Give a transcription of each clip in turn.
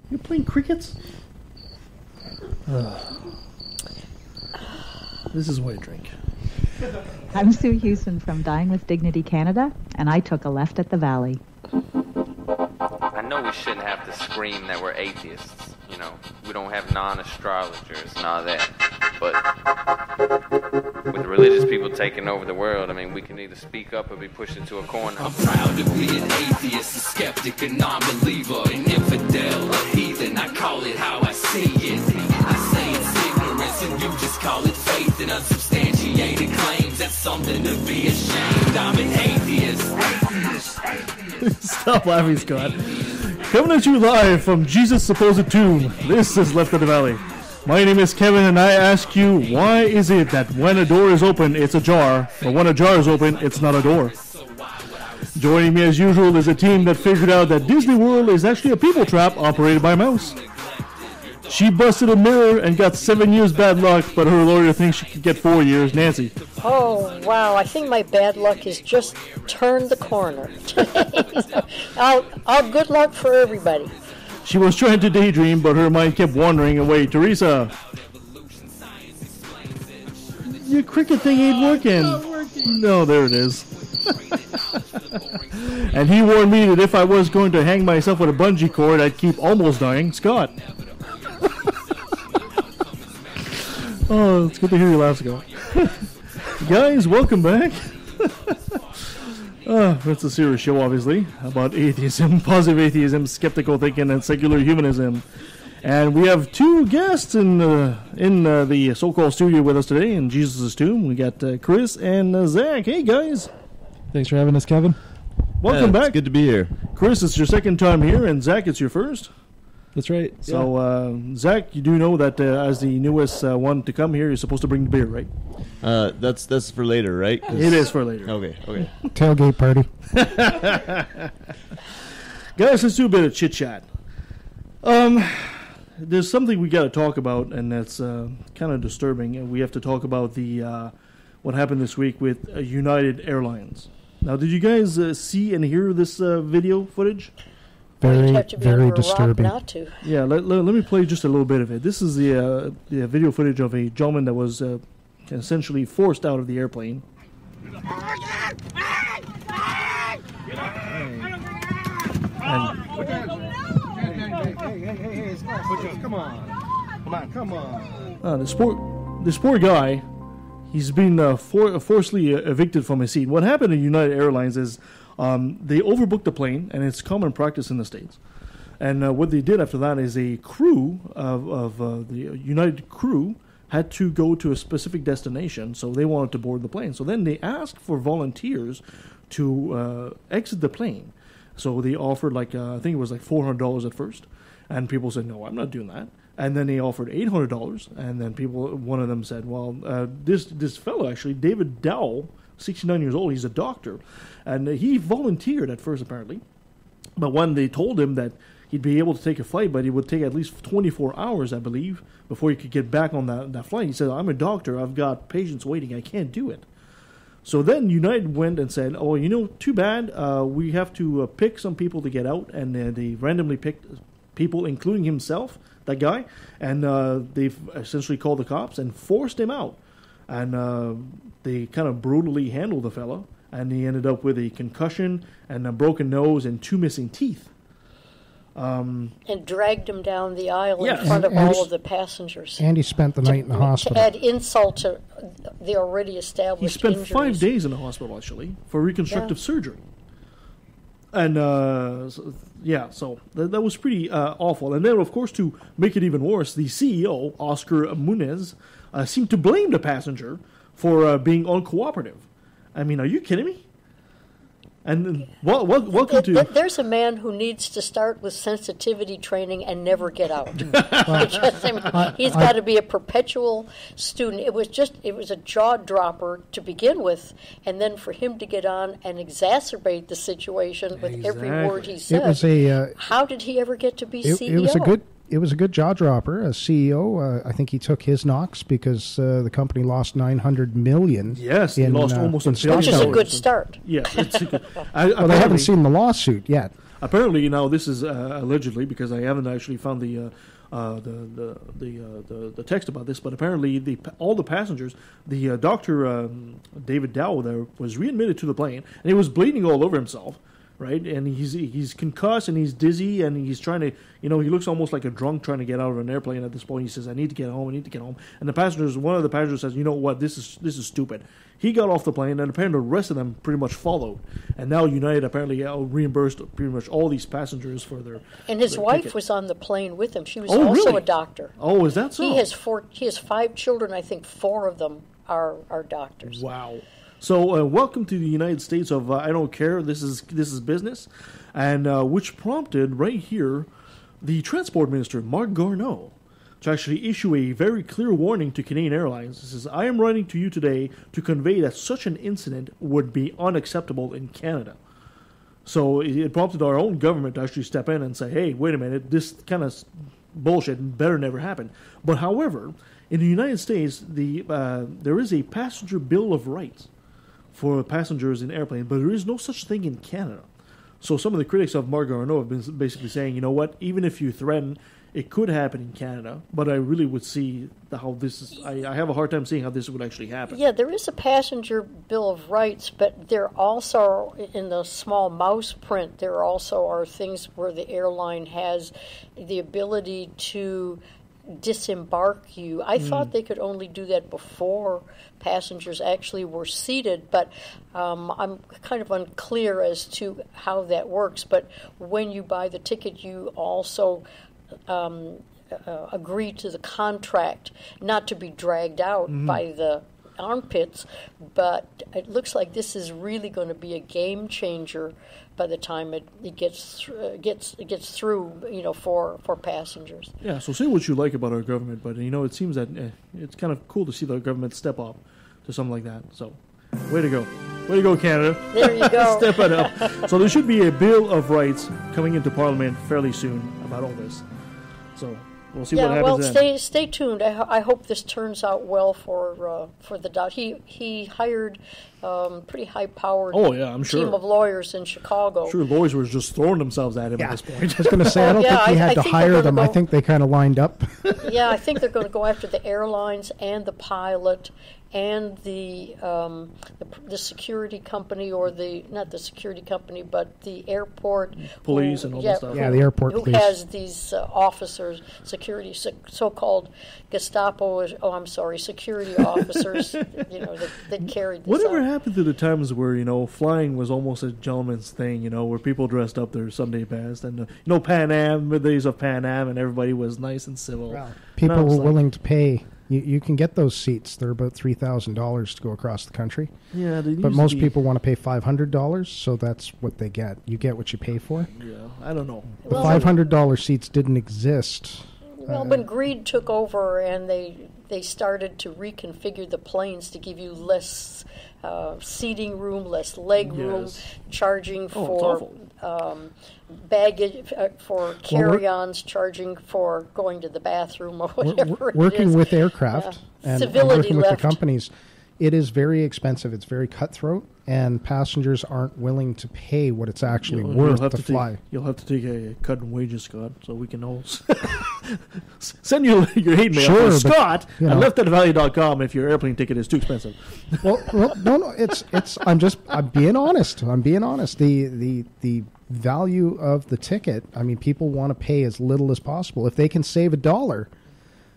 You're playing crickets? This is why I drink. I'm Sue Hewson from Dying with Dignity Canada, and I took a left at the Valley. I know we shouldn't have to scream that we're atheists. You know, we don't have non-astrologers and all that. But with the religious people taking over the world, I mean, we can either speak up or be pushed into a corner. I'm proud to be an atheist, a skeptic, a non-believer, an infidel, a heathen. I call it how I see it. I say it's ignorance and you just call it faith and unsubstantiated claims. That's something to be ashamed. I'm an atheist. Stop laughing, Scott. Coming at you live from Jesus' supposed tomb. This is Left of the Valley. My name is Kevin, and I ask you, why is it that when a door is open, it's ajar, but when a jar is open, it's not a door? Joining me as usual is a team that figured out that Disney World is actually a people trap operated by a mouse. She busted a mirror and got 7 years bad luck, but her lawyer thinks she could get 4 years. Nancy. Oh, wow. I think my bad luck has just turned the corner. Good luck for everybody. She was trying to daydream, but her mind kept wandering away. Teresa. Your cricket thing ain't working. No, there it is. And he warned me that if I was going to hang myself with a bungee cord, I'd keep almost dying. Scott. Oh, it's good to hear you laugh, Scott. Guys, welcome back. It's a serious show, obviously, about atheism, positive atheism, skeptical thinking, and secular humanism. And we have two guests in the so-called studio with us today in Jesus' tomb. We got Chris and Zac. Hey, guys. Thanks for having us, Kevin. Welcome back. It's good to be here. Chris, it's your second time here, and Zac, it's your first. That's right. So, Zac, you do know that as the newest one to come here, you're supposed to bring the beer, right? That's for later, right? It is for later. Okay. Tailgate party. Guys, let's do a bit of chit-chat. There's something we got to talk about, and that's kind of disturbing. And we have to talk about the what happened this week with United Airlines. Now, did you guys see and hear this video footage? Very, very disturbing. Not to. Yeah, let me play just a little bit of it. This is the video footage of a gentleman that was essentially forced out of the airplane. Come on. This poor guy, he's been forcibly evicted from his seat. What happened at United Airlines is they overbooked the plane, and it's common practice in the States. And what they did after that is a crew of the United crew had to go to a specific destination, so they wanted to board the plane. So then they asked for volunteers to exit the plane. So they offered I think it was like $400 at first, and people said, no, I'm not doing that. And then they offered $800, and then one of them said, well, this fellow actually, David Dowell, 69 years old, he's a doctor, and he volunteered at first apparently, but when they told him that he'd be able to take a flight, but it would take at least 24 hours, I believe, before he could get back on that flight, he said, I'm a doctor, I've got patients waiting, I can't do it. So then United went and said, oh, too bad, we have to pick some people to get out, and they randomly picked people, including himself, that guy, and they've essentially called the cops and forced him out. And they kind of brutally handled the fella, and he ended up with a concussion and a broken nose and 2 missing teeth. And dragged him down the aisle in front of all of the passengers. And he spent the night in the hospital. To add insult to the already established He spent injuries. 5 days in the hospital, actually, for reconstructive surgery. And, so that was pretty awful. And then, of course, to make it even worse, the CEO, Oscar Munez, seemed to blame the passenger for being uncooperative. I mean, are you kidding me? And welcome to... There's a man who needs to start with sensitivity training and never get out. He's got to be a perpetual student. It was a jaw-dropper to begin with, and then for him to get on and exacerbate the situation with every word he said. How did he ever get to be CEO? It was a good jaw dropper. As CEO, I think he took his knocks because the company lost $900 million. Yes, they lost almost $1 billion. Which is a good start. Yes, it's a good. Well, they haven't seen the lawsuit yet. apparently now this is allegedly, because I haven't actually found the text about this, but apparently all the passengers, the doctor David Dow there was readmitted to the plane, and he was bleeding all over himself, right? And he's concussed and he's dizzy and he's trying to, he looks almost like a drunk trying to get out of an airplane at this point. He says, "I need to get home. I need to get home." And one of the passengers says, "You know what? This is stupid." He got off the plane, and apparently the rest of them pretty much followed. And now United apparently reimbursed pretty much all these passengers for their. And his their wife ticket. was on the plane with him. She was Oh, also really? a doctor. Oh, is that so? He has 5 children. I think 4 of them are doctors. Wow. So welcome to the United States of I don't care. This is business, and which prompted right here the Transport Minister Marc Garneau to actually issue a very clear warning to Canadian Airlines. It says, "I am writing to you today to convey that such an incident would be unacceptable in Canada." So it prompted our own government to actually step in and say, "Hey, wait a minute, this kind of bullshit better never happen." But however, in the United States, there is a passenger bill of rights for passengers in airplanes, but there is no such thing in Canada. So some of the critics of Marc Garneau have been basically saying, you know what, even if you threaten, it could happen in Canada, but I really would see how this is. I have a hard time seeing how this would actually happen. Yeah, there is a passenger bill of rights, but there also, in the small mouse print, there also are things where the airline has the ability to disembark you. I thought they could only do that before passengers actually were seated, but I'm kind of unclear as to how that works. But when you buy the ticket, you also agree to the contract not to be dragged out by the armpits, but it looks like this is really going to be a game changer by the time it gets through, for passengers. Yeah, so say what you like about our government, but it seems that it's kind of cool to see the government step up to something like that. So, way to go, Canada! There you go. Step it up. So there should be a bill of rights coming into Parliament fairly soon about all this. So we'll see what happens then. Stay tuned. I hope this turns out well for the doc. He hired pretty high-powered I'm sure. team of lawyers in Chicago. I'm sure lawyers were just throwing themselves at him at this point. I was going to say, I don't think he had to hire them. I think they kind of lined up. Yeah, I think they're going to go after the airlines and the pilot and the security company, or not the security company, but the airport police and all that stuff. Yeah, the airport who police. has these officers, security, so-called Gestapo. Security officers. That carried this Whatever out. happened to the times where flying was almost a gentleman's thing? Where people dressed up their Sunday best, and Pan Am, the days of Pan Am, and everybody was nice and civil. Wow. People were willing to pay. You can get those seats. They're about $3,000 to go across the country. Yeah, but most people want to pay $500, so that's what they get. You get what you pay for. Yeah, I don't know. The $500 seats didn't exist. Well, when greed took over and they started to reconfigure the planes to give you less seating room, less leg room, charging for baggage, for carry-ons, charging for going to the bathroom or whatever. Working with aircraft and working with the companies, it is very expensive. It's very cutthroat, and passengers aren't willing to pay what it's actually worth to fly. You'll have to take a cut in wages, Scott, so we can all send your hate mail to Scott at leftatvalue.com if your airplane ticket is too expensive. well, no. I'm being honest. The value of the ticket. I mean, people want to pay as little as possible. If they can save $1,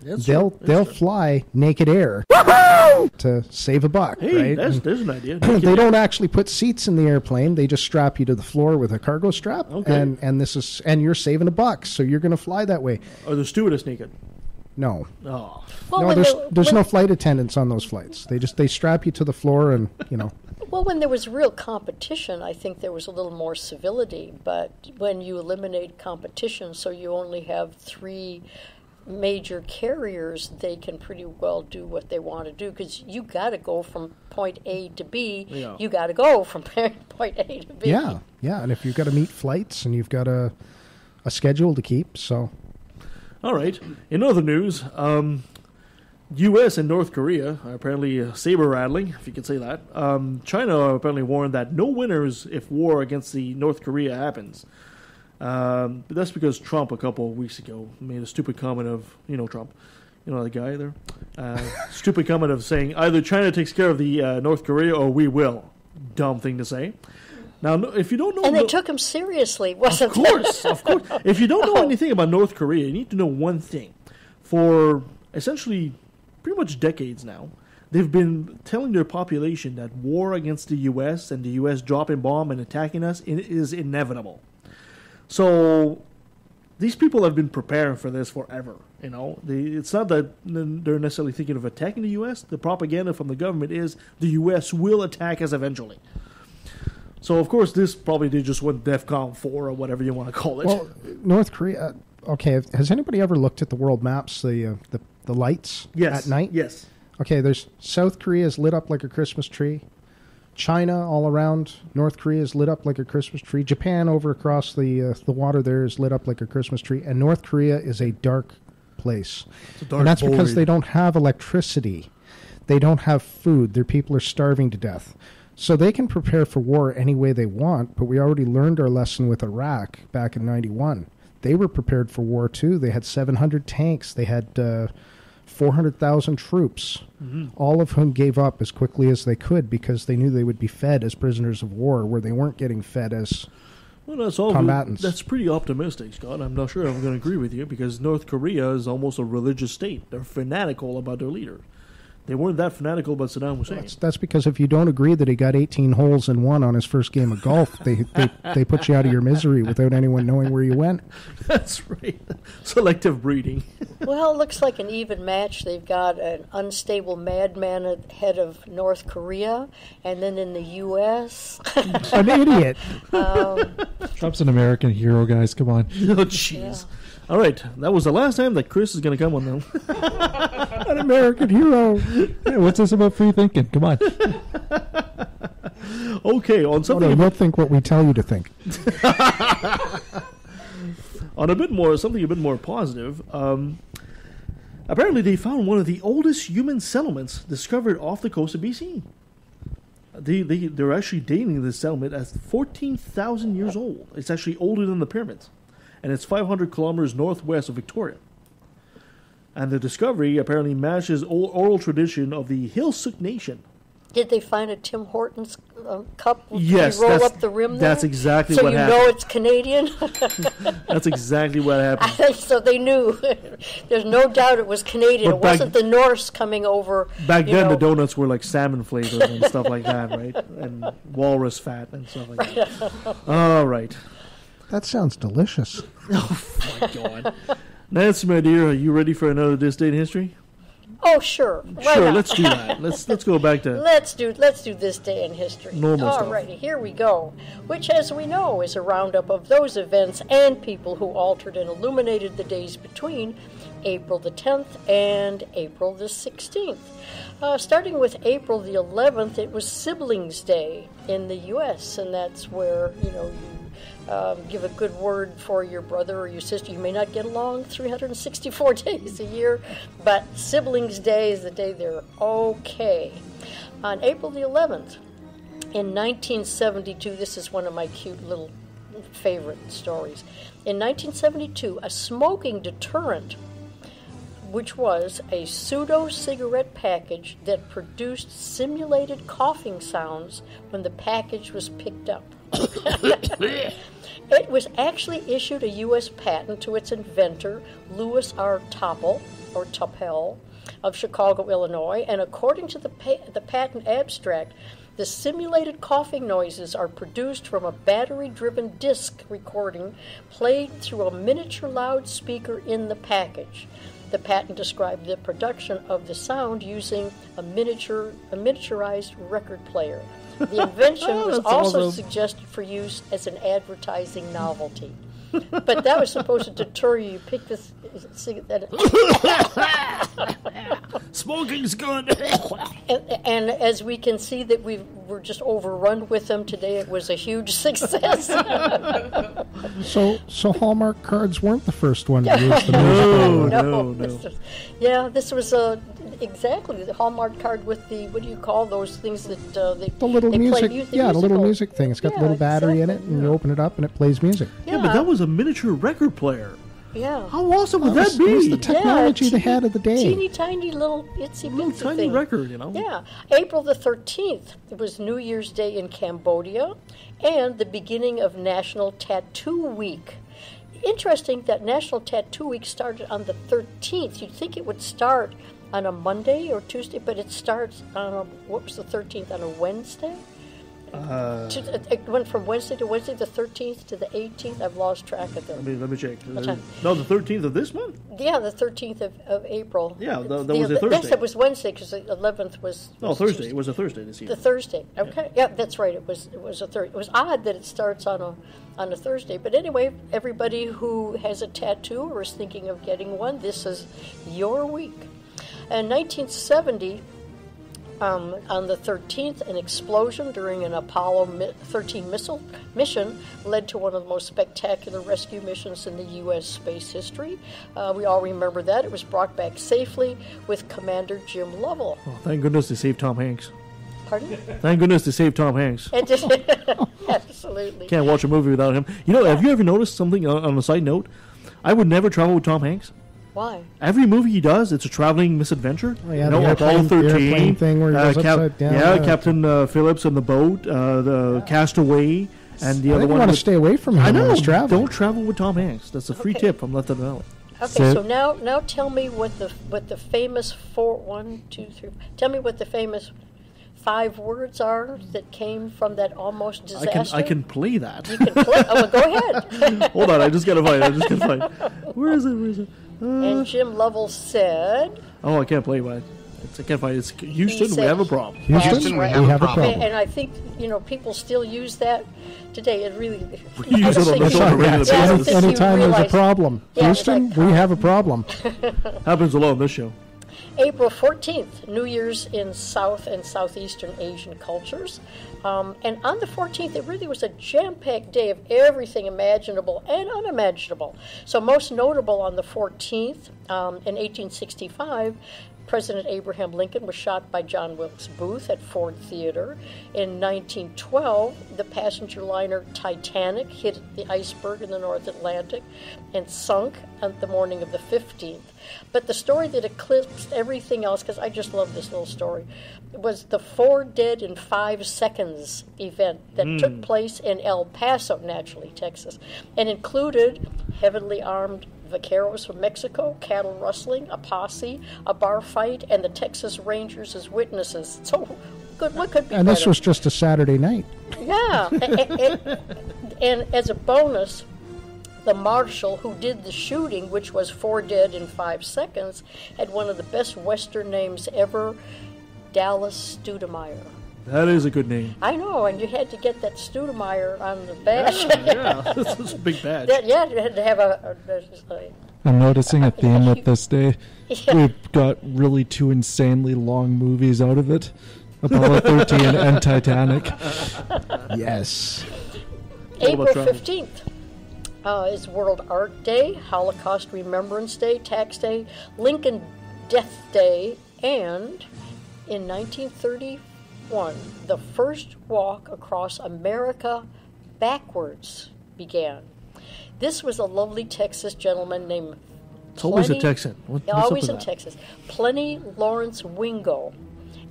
they'll fly naked air to save $1. Hey, right? There's an idea. They don't actually put seats in the airplane. They just strap you to the floor with a cargo strap, and you're saving $1, so you're going to fly that way. Are the stewardess naked? No. Oh. Well, there's no flight attendants on those flights. They strap you to the floor and. Well, when there was real competition, I think there was a little more civility. But when you eliminate competition, so you only have 3 major carriers, they can pretty well do what they want to do, because you got to go from point A to B. Yeah. You got to go from point A to B. Yeah, and if you've got to meet flights and you've got a schedule to keep, so. All right. In other news, U.S. and North Korea are apparently saber-rattling, if you can say that. China apparently warned that no winners if war against the North Korea happens. But that's because Trump a couple of weeks ago made a stupid comment of, Trump, the guy there, stupid comment of saying either China takes care of the North Korea or we will. Dumb thing to say. Now, if you don't know... And they took him seriously, wasn't it? Of course. If you don't know anything about North Korea, you need to know one thing. For essentially pretty much decades now, they've been telling their population that war against the U.S. and the U.S. dropping bomb and attacking us is inevitable. So these people have been preparing for this forever. It's not that they're necessarily thinking of attacking the U.S. The propaganda from the government is the U.S. will attack us eventually. So, of course, this probably they just went DEFCON 4 or whatever you want to call it. Well, North Korea... Okay, has anybody ever looked at the world maps, the lights at night? Yes. Okay, there's South Korea is lit up like a Christmas tree. China all around. North Korea is lit up like a Christmas tree. Japan over across the water there is lit up like a Christmas tree. And North Korea is a dark place. And that's because they don't have electricity. They don't have food. Their people are starving to death. So they can prepare for war any way they want, but we already learned our lesson with Iraq back in 91. They were prepared for war, too. They had 700 tanks. They had 400,000 troops, all of whom gave up as quickly as they could because they knew they would be fed as prisoners of war, where they weren't getting fed as combatants. That's pretty optimistic, Scott. I'm not sure I'm going to agree with you because North Korea is almost a religious state. They're fanatical about their leader. They weren't that fanatical about Saddam Hussein. That's because if you don't agree that he got 18 holes in one on his first game of golf, they put you out of your misery without anyone knowing where you went. That's right. Selective breeding. Well, it looks like an even match. They've got an unstable madman at the head of North Korea, and then in the U.S. An idiot. Trump's an American hero, guys. Come on. Oh, jeez. Yeah. All right, that was the last time that Chris is going to come on them. An American hero. Hey, what's this about free thinking? Come on. Okay, on something. No, don't think what we tell you to think. On something a bit more positive. Apparently, they found one of the oldest human settlements discovered off the coast of BC. They're actually dating this settlement as 14,000 years old. It's actually older than the pyramids. And it's 500 kilometers northwest of Victoria. And the discovery apparently matches oral tradition of the Hilsuk Nation. Did they find a Tim Hortons cup? Yes. You roll up the rim there? That's exactly what happened. So you know it's Canadian? That's exactly what happened. I think so. They knew. There's no doubt it was Canadian. It wasn't the Norse coming over. Back then, the donuts were like salmon flavored and stuff like that, right? And walrus fat and stuff like that. All right. That sounds delicious. Oh, my God. Nancy, my dear, are you ready for another This Day in History? Oh, sure. Sure, let's do that. Let's go back to... Let's do This Day in History. Normal stuff. All righty, here we go. Which, as we know, is a roundup of those events and people who altered and illuminated the days between April the 10th and April the 16th. Starting with April the 11th, it was Siblings Day in the U.S., and that's where, you give a good word for your brother or your sister. You may not get along 364 days a year, but Siblings Day is the day they're okay. On April the 11th, in 1972, this is one of my cute little favorite stories. In 1972, a smoking deterrent, which was a pseudo-cigarette package that produced simulated coughing sounds when the package was picked up. It was actually issued a U.S. patent to its inventor, Louis R. Topple of Chicago, Illinois, and according to the patent abstract, the simulated coughing noises are produced from a battery-driven disc recording played through a miniature loudspeaker in the package. The patent described the production of the sound using a miniaturized record player. The invention was also suggested for use as an advertising novelty. But that was supposed to deter you. You pick this... Smoking's good. And as we can see that we're just overrun with them today, it was a huge success. So Hallmark cards weren't the first one to use the music. No. This was exactly the Hallmark card with the, what do you call those things that The little they music, play the little music thing. It's got the little battery in it, exactly, and you open it up, and it plays music. Yeah, but that was a miniature record player. Yeah. How awesome would that It was be? the technology they had of the day. Teeny tiny little itsy bitsy Tiny thing. record, you know. Yeah. April the 13th, it was New Year's Day in Cambodia and the beginning of National Tattoo Week. Interesting that National Tattoo Week started on the 13th. You'd think it would start on a Monday or Tuesday, but it starts on what was the 13th, on a Wednesday? It went from Wednesday to Wednesday the 13th to the 18th. I've lost track of them. Let me check. time? No, the 13th of this month? Yeah, the 13th of April. Yeah, that was a Thursday. Yes, it was Wednesday because the 11th was. No, Thursday. Tuesday. It was a Thursday this year. The Thursday. Okay, yeah, that's right. It was a Thursday. It was odd that it starts on a Thursday, but anyway, everybody who has a tattoo or is thinking of getting one, this is your week. In 1970. On the 13th, an explosion during an Apollo 13 missile mission led to one of the most spectacular rescue missions in the U.S. space history. We all remember that. It was brought back safely with Commander Jim Lovell. Oh, thank goodness they saved Tom Hanks. Pardon? Thank goodness they saved Tom Hanks. Absolutely. Can't watch a movie without him. You know, have you ever noticed something on a side note? I would never travel with Tom Hanks. Why? Every movie he does, it's a traveling misadventure. Oh, yeah, you know, the Apollo 13 thing where he goes upside down. Yeah, Captain Phillips and the boat, the Castaway, and the other one. You want to stay away from him. I know. When he's traveling. Don't travel with Tom Hanks. That's a free tip from Let Them Know. Okay, so now tell me what the famous tell me what the famous 5 words are that came from that almost disaster. I can play that. You can play. Oh, well, go ahead. Hold on, I just gotta find it. Where is it? And Jim Lovell said... Oh, I can't play it. I can't find it. It's Houston, we have a problem. Houston, we have a problem. And I think, people still use that today. It really... We use it on the regular basis. Anytime there's a problem. Yeah, Houston, we have a problem. Happens a lot on this show. April 14th, New Year's in South and Southeastern Asian cultures. And on the 14th, it really was a jam-packed day of everything imaginable and unimaginable. So most notable on the 14th, in 1865, President Abraham Lincoln was shot by John Wilkes Booth at Ford Theater. In 1912, the passenger liner Titanic hit the iceberg in the North Atlantic and sunk on the morning of the 15th. But the story that eclipsed everything else, because I just love this little story, was the 4 dead in 5 seconds event that took place in El Paso, naturally, Texas, and included heavily armed vaqueros from Mexico, cattle rustling, a posse, a bar fight, and the Texas Rangers as witnesses. So, what could be And better? this was just a Saturday night. Yeah. And as a bonus, the marshal who did the shooting, which was 4 dead in 5 seconds, had one of the best Western names ever, Dallas Studemeyer. That is a good name. I know, and you had to get that Studemeyer on the badge. Yeah, that's a big badge. You had to have a I'm noticing a theme with this day. Yeah. We've got really 2 insanely long movies out of it. Apollo 13 and Titanic. Yes. April 15th is World Art Day, Holocaust Remembrance Day, Tax Day, Lincoln Death Day, and in 1931, the first walk across America backwards began. This was a lovely Texas gentleman named It's always a Texan. What's always up in with that? Texas. Plenty Lawrence Wingo.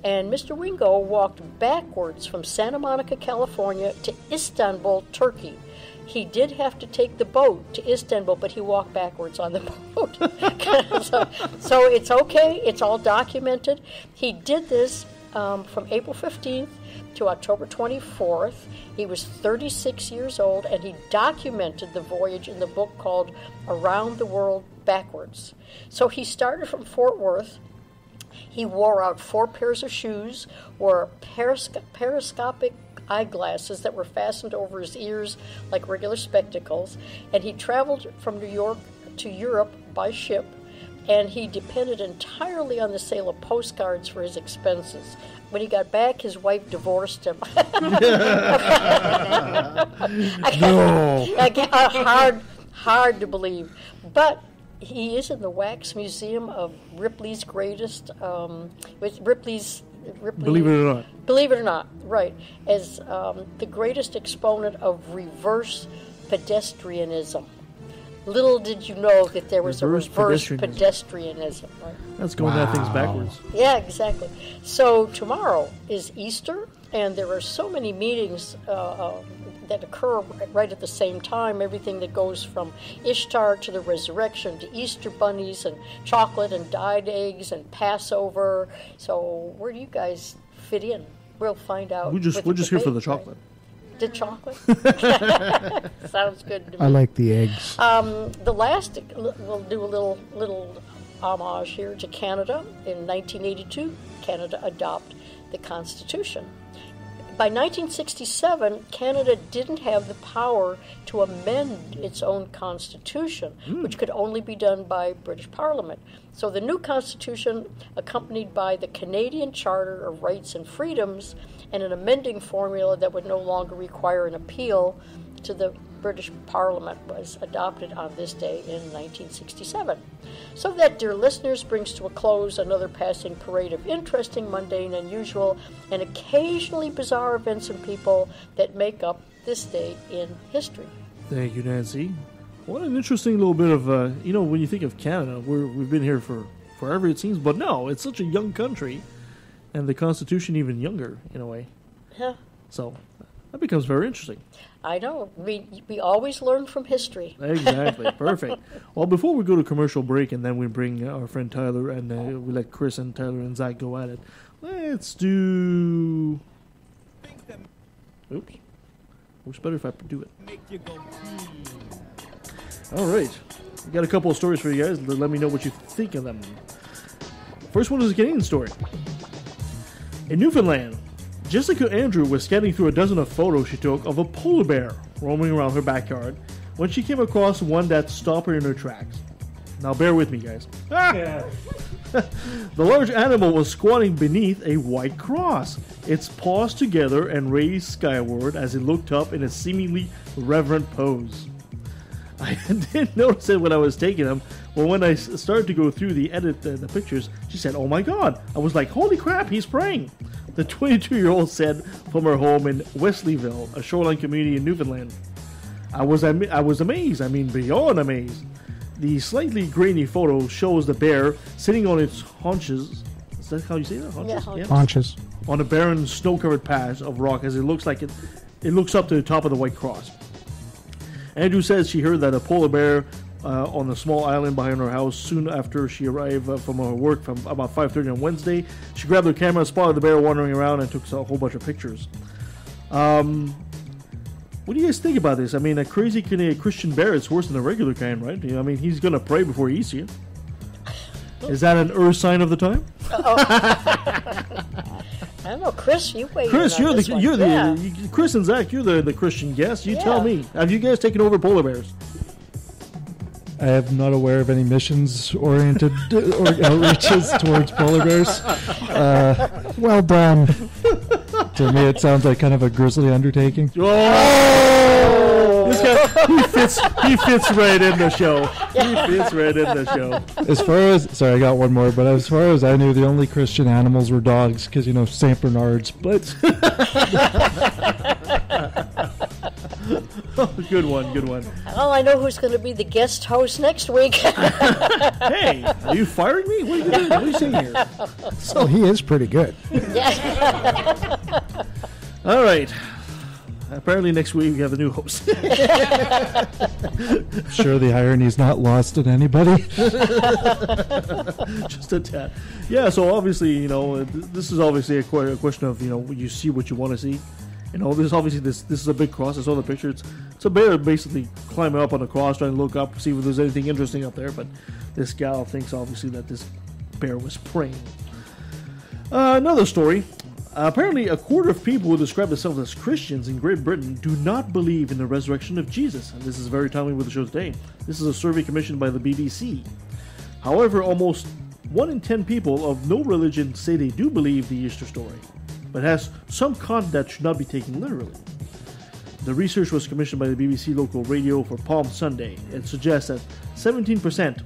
And Mr. Wingo walked backwards from Santa Monica, California to Istanbul, Turkey. He did have to take the boat to Istanbul, but he walked backwards on the boat. so it's okay. It's all documented. He did this from April 15th to October 24th. He was 36 years old, and he documented the voyage in the book called Around the World Backwards. So he started from Fort Worth. He wore out 4 pairs of shoes, wore periscopic eyeglasses that were fastened over his ears like regular spectacles, and he traveled from New York to Europe by ship, and he depended entirely on the sale of postcards for his expenses. When he got back, his wife divorced him. Hard to believe. But he is in the Wax Museum of Ripley's greatest, Believe it or not. Believe it or not, right, as the greatest exponent of reverse pedestrianism. Little did you know that there was Reverse a reverse pedestrianism. pedestrianism, right? That's going at things backwards. Yeah, exactly. So tomorrow is Easter, and there are so many meetings that occur right at the same time. Everything that goes from Ishtar to the resurrection to Easter bunnies and chocolate and dyed eggs and Passover. So where do you guys fit in? We'll find out. We're just here for the chocolate. The chocolate? Sounds good to me. I like the eggs. The last, we'll do a little homage here to Canada. In 1982, Canada adopted the Constitution. By 1967, Canada didn't have the power to amend its own constitution, which could only be done by British Parliament. So the new constitution, accompanied by the Canadian Charter of Rights and Freedoms and an amending formula that would no longer require an appeal to the British Parliament, was adopted on this day in 1967. So that, dear listeners, brings to a close another passing parade of interesting, mundane, unusual, and occasionally bizarre events and people that make up this day in history. Thank you, Nancy. What an interesting little bit of, when you think of Canada, we've been here for forever, it seems, but no, it's such a young country, and the Constitution even younger, in a way. Yeah. So that becomes very interesting. I know. We always learn from history. Exactly. Perfect. Well, before we go to commercial break and then we bring our friend Tyler and we let Chris and Tyler and Zach go at it, let's do... Oops. Works better if I do it. All right. We got a couple of stories for you guys. Let me know what you think of them. First one is a Canadian story. In Newfoundland, Jessica Andrew was scanning through a dozen of photos she took of a polar bear roaming around her backyard when she came across one that stopped her in her tracks. Now bear with me, guys. The large animal was squatting beneath a white cross, its paws together and raised skyward as it looked up in a seemingly reverent pose. I didn't notice it when I was taking them, but when I started to go through the pictures, she said, "Oh my God." I was like, "Holy crap, he's praying." The 22-year-old said from her home in Wesleyville, a shoreline community in Newfoundland. I was amazed, beyond amazed. The slightly grainy photo shows the bear sitting on its haunches. Is that how you say that? Haunches? Yeah, Haunches. On a barren, snow-covered patch of rock as it looks up to the top of the white cross. Andrew says she heard that a polar bear on the small island behind her house soon after she arrived from her work from about 5:30 on Wednesday. She grabbed her camera, spotted the bear wandering around, and took a whole bunch of pictures. What do you guys think about this? A crazy Christian bear is worse than a regular kind, right? He's going to pray before he eats you. Is that an earth sign of the time? I don't know, Chris. You weigh Chris, in on this one. Chris and Zach, you're the Christian guest. You tell me. Have you guys taken over polar bears? I am not aware of any missions-oriented outreaches towards polar bears. Well done. To me, it sounds like kind of a grisly undertaking. Oh! This guy, he fits right in the show. He fits right in the show. As far as, sorry, I got one more, but as far as I knew, the only Christian animals were dogs, because, St. Bernards, but... Good one. Well, I know who's going to be the guest host next week. Hey, are you firing me? What are you saying here? So he is pretty good. All right. Apparently next week we have a new host. Sure, the irony's not lost on anybody. Just a tad. Yeah, so obviously, this is obviously a question of, you see what you want to see. This is a big cross. I saw the picture. It's a bear basically climbing up on the cross, trying to look up, see if there's anything interesting up there. But this gal thinks obviously that this bear was praying. Another story. Apparently, a quarter of people who describe themselves as Christians in Great Britain do not believe in the resurrection of Jesus. And this is very timely with the show today. This is a survey commissioned by the BBC. However, almost 1 in 10 people of no religion say they do believe the Easter story, but has some content that should not be taken literally. The research was commissioned by the BBC local radio for Palm Sunday. It suggests that 17%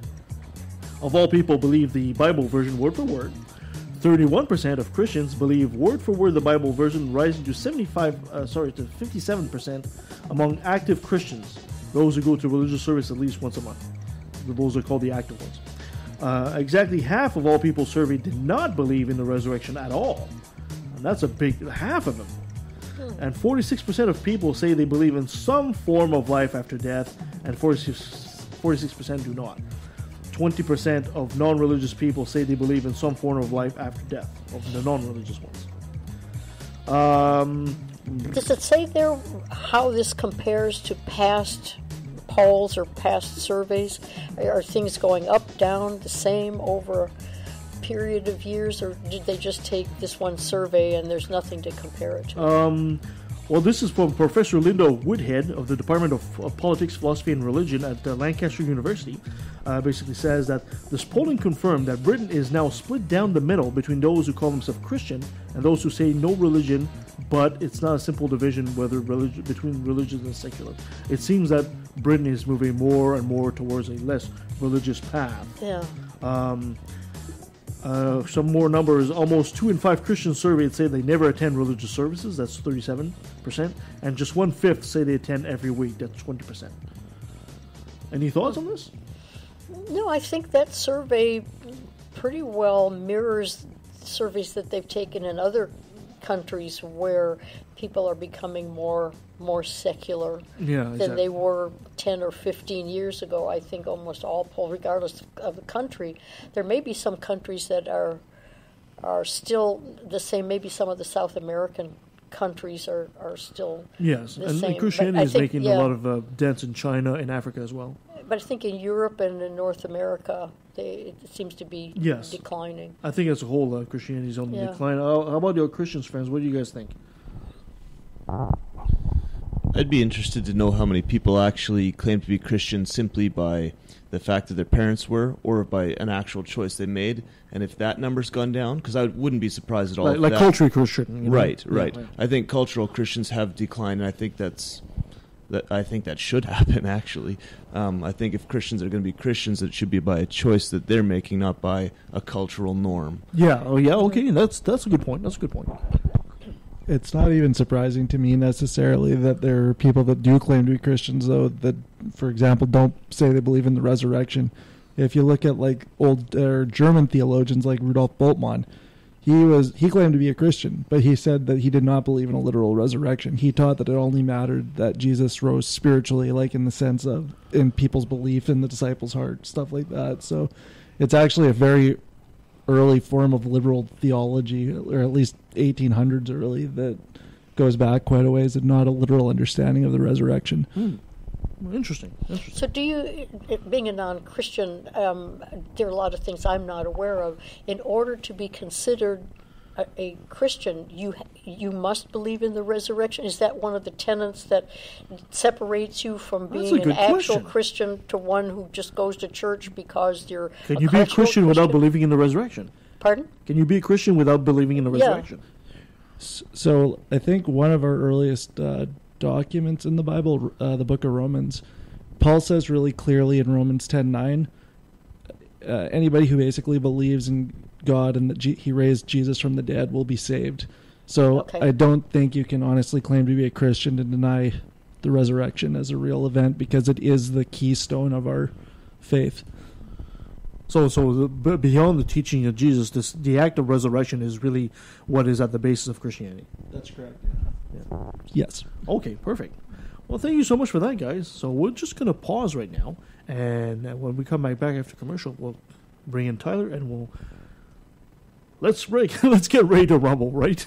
of all people believe the Bible version word for word. 31% of Christians believe word for word the Bible version, rising to 57% among active Christians, those who go to religious service at least once a month. Those are called the active ones. Exactly half of all people surveyed did not believe in the resurrection at all. And that's a big half of them. And 46% of people say they believe in some form of life after death, and 46% do not. 20% of non-religious people say they believe in some form of life after death, of the non-religious ones. Does it say there how this compares to past polls or past surveys? Are things going up, down, the same over a period of years, or did they just take this one survey and there's nothing to compare it to? Well, this is from Professor Linda Woodhead of the Department of Politics, Philosophy, and Religion at Lancaster University. Basically says that this polling confirmed that Britain is now split down the middle between those who call themselves Christian and those who say no religion, but it's not a simple division between religious and secular. It seems that Britain is moving more and more towards a less religious path. Yeah. Some more numbers. Almost 2 in 5 Christians surveyed say they never attend religious services. That's 37%. And just 1/5 say they attend every week. That's 20%. Any thoughts on this? No, I think that survey pretty well mirrors surveys that they've taken in other countries where people are becoming more secular than they were 10 or 15 years ago. I think almost all polls, regardless of the country, there may be some countries that are still the same. Maybe some of the South American countries are still the same. And Christianity is making a lot of dents in China and Africa as well. But I think in Europe and in North America, it seems to be declining. I think as a whole, Christianity is on the decline. How about your Christians friends? What do you guys think? I'd be interested to know how many people actually claim to be Christian simply by the fact that their parents were, or by an actual choice they made, and if that number's gone down, because I wouldn't be surprised at all. Like cultural Christian. Right. I think cultural Christians have declined, and I think that should happen, actually. I think if Christians are going to be Christians, it should be by a choice that they're making, not by a cultural norm. Yeah. Oh, yeah. Okay. That's a good point. It's not even surprising to me necessarily that there are people that do claim to be Christians, though, that, for example, don't say they believe in the resurrection. If you look at like old German theologians like Rudolf Bultmann, he claimed to be a Christian, but he said that he did not believe in a literal resurrection. He taught that it only mattered that Jesus rose spiritually, like in the sense of in people's belief in the disciples' heart, stuff like that. So it's actually a very early form of liberal theology, or at least 1800s early, that goes back quite a ways, and not a literal understanding of the resurrection. Interesting. So do you, being a non-Christian, there are a lot of things I'm not aware of. In order to be considered a Christian, you must believe in the resurrection? Is that one of the tenets that separates you from being an actual Christian to one who just goes to church because you're Can you be a Christian without believing in the resurrection? Pardon? Can you be a Christian without believing in the resurrection? So I think one of our earliest documents in the Bible, the book of Romans, Paul says really clearly in Romans 10:9, anybody who basically believes in God and that he raised Jesus from the dead will be saved. So I don't think you can honestly claim to be a Christian and deny the resurrection as a real event, because it is the keystone of our faith. So beyond the teaching of Jesus, the act of resurrection is really what is at the basis of Christianity. That's correct. Yeah. Yes. Okay, perfect. Well, thank you so much for that, guys. So we're just going to pause right now, and when we come back after commercial, we'll bring in Tyler, and let's get ready to rumble, right?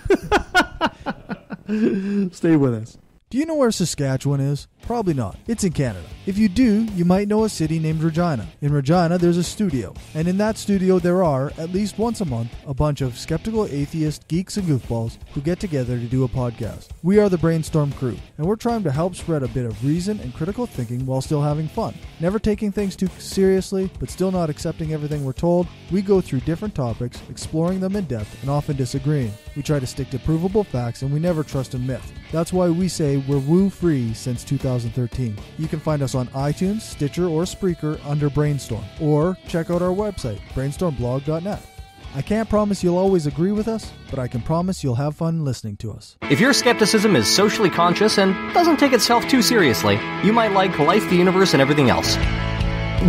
Stay with us. Do you know where Saskatchewan is? Probably not. It's in Canada. If you do, you might know a city named Regina. In Regina, there's a studio. And in that studio, there are, at least once a month, a bunch of skeptical atheist geeks and goofballs who get together to do a podcast. We are the Brainstorm crew, and we're trying to help spread a bit of reason and critical thinking while still having fun. Never taking things too seriously, but still not accepting everything we're told. We go through different topics, exploring them in depth, and often disagreeing. We try to stick to provable facts, and we never trust a myth. That's why we say we're woo-free since 2013. You can find us on iTunes, Stitcher, or Spreaker under Brainstorm, or check out our website, brainstormblog.net. I can't promise you'll always agree with us, but I can promise you'll have fun listening to us. If your skepticism is socially conscious and doesn't take itself too seriously, you might like Life, the Universe, and Everything Else.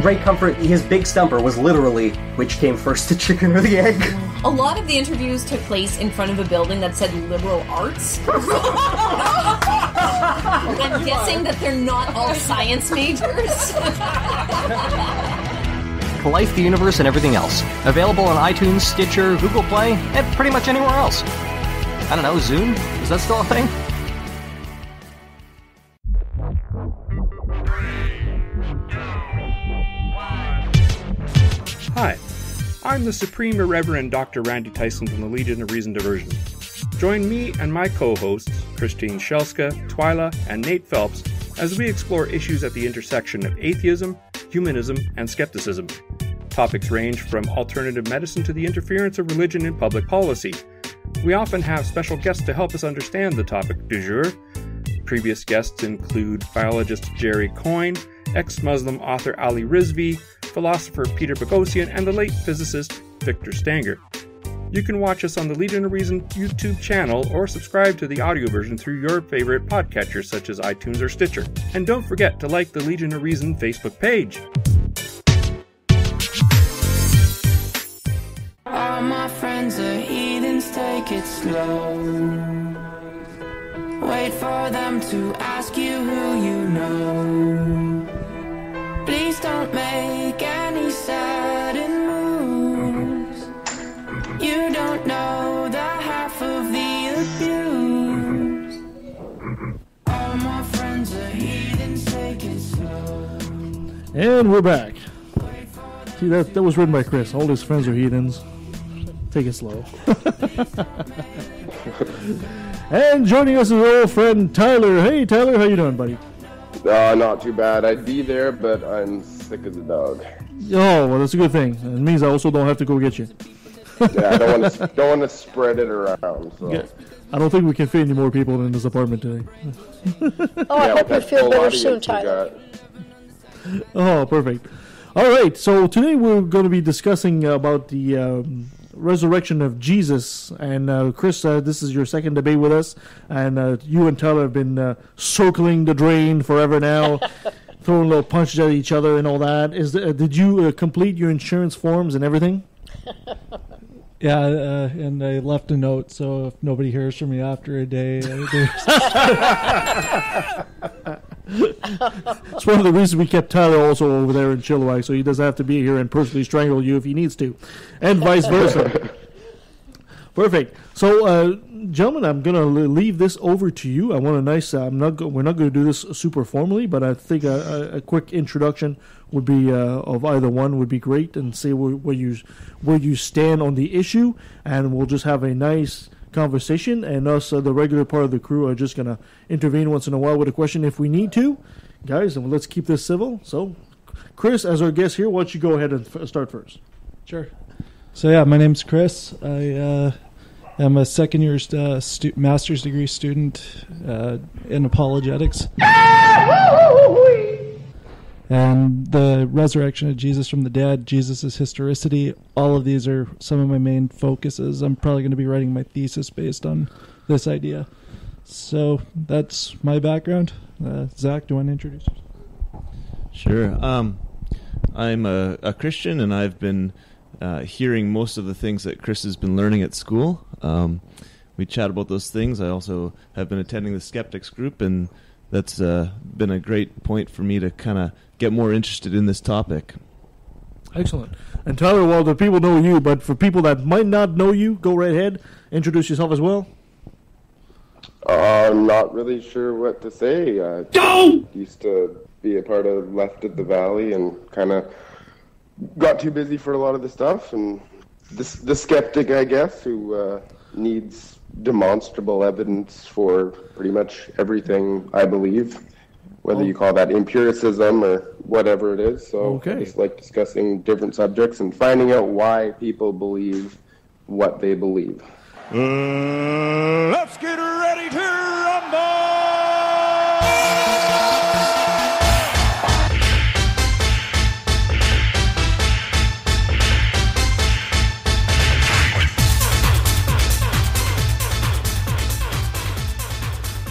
Great Comfort, his big stumper was literally, which came first, the chicken or the egg? A lot of the interviews took place in front of a building that said liberal arts. I'm guessing that they're not all science majors. Life, the Universe, and Everything Else. Available on iTunes, Stitcher, Google Play, and pretty much anywhere else. I don't know, Zune? Is that still a thing? Hi, I'm the Supreme Irreverend Dr. Randy Tyson from the Legion of Reason Diversion. Join me and my co-hosts, Christine Shelska, Twyla, and Nate Phelps, as we explore issues at the intersection of atheism, humanism, and skepticism. Topics range from alternative medicine to the interference of religion in public policy. We often have special guests to help us understand the topic du jour. Previous guests include biologist Jerry Coyne, ex-Muslim author Ali Rizvi, philosopher Peter Boghossian, and the late physicist Victor Stanger. You can watch us on the Legion of Reason YouTube channel or subscribe to the audio version through your favorite podcatcher such as iTunes or Stitcher. And don't forget to like the Legion of Reason Facebook page. All my friends are heathens, take it slow. Wait for them to ask you who you know. Please don't make any sudden moves. You don't know the half of the abuse. All my friends are heathens, take it slow. And we're back. See, that was written by Chris. All his friends are heathens. Take it slow. And joining us is our old friend Tyler. Hey, Tyler, how you doing, buddy? Not too bad. I'd be there, but I'm sick as a dog. Oh, well, that's a good thing. It means I also don't have to go get you. Yeah, I don't want to spread it around. So. Yeah. I don't think we can fit any more people in this apartment today. I hope you feel better soon, Tyler. Oh, perfect. All right, so today we're going to be discussing about the resurrection of Jesus. And Chris, this is your second debate with us. And you and Tyler have been circling the drain forever now, throwing little punches at each other and all that. Did you complete your insurance forms and everything? Yeah, and I left a note, so if nobody hears from me after a day... It's one of the reasons we kept Tyler also over there in Chilliwack, so he doesn't have to be here and personally strangle you if he needs to, and vice versa. Perfect. So, gentlemen, I'm going to leave this over to you. I want a nice. We're not going to do this super formally, but I think a quick introduction would be of either one would be great, and say where you stand on the issue, and we'll just have a nice conversation, and us, the regular part of the crew, are just going to intervene once in a while with a question if we need to. Guys, and let's keep this civil. So, Chris, as our guest here, why don't you go ahead and start first? Sure. So, yeah, my name's Chris. I am a second-year master's degree student in apologetics. And the resurrection of Jesus from the dead, Jesus' historicity, all of these are some of my main focuses. I'm probably going to be writing my thesis based on this idea. So that's my background. Zach, do you want to introduce yourself? Sure. I'm a Christian, and I've been hearing most of the things that Chris has been learning at school. We chat about those things. I also have been attending the Skeptics group, and that's been a great point for me to kind of get more interested in this topic. Excellent. And Tyler, well, the people know you, but for people that might not know you, go right ahead. Introduce yourself as well. I'm not really sure what to say. I used to be a part of Left at the Valley and kind of got too busy for a lot of the stuff. And the skeptic, I guess, who needs demonstrable evidence for pretty much everything I believe, whether you call that empiricism or whatever it is. So I just like discussing different subjects and finding out why people believe what they believe. Let's get ready to rumble!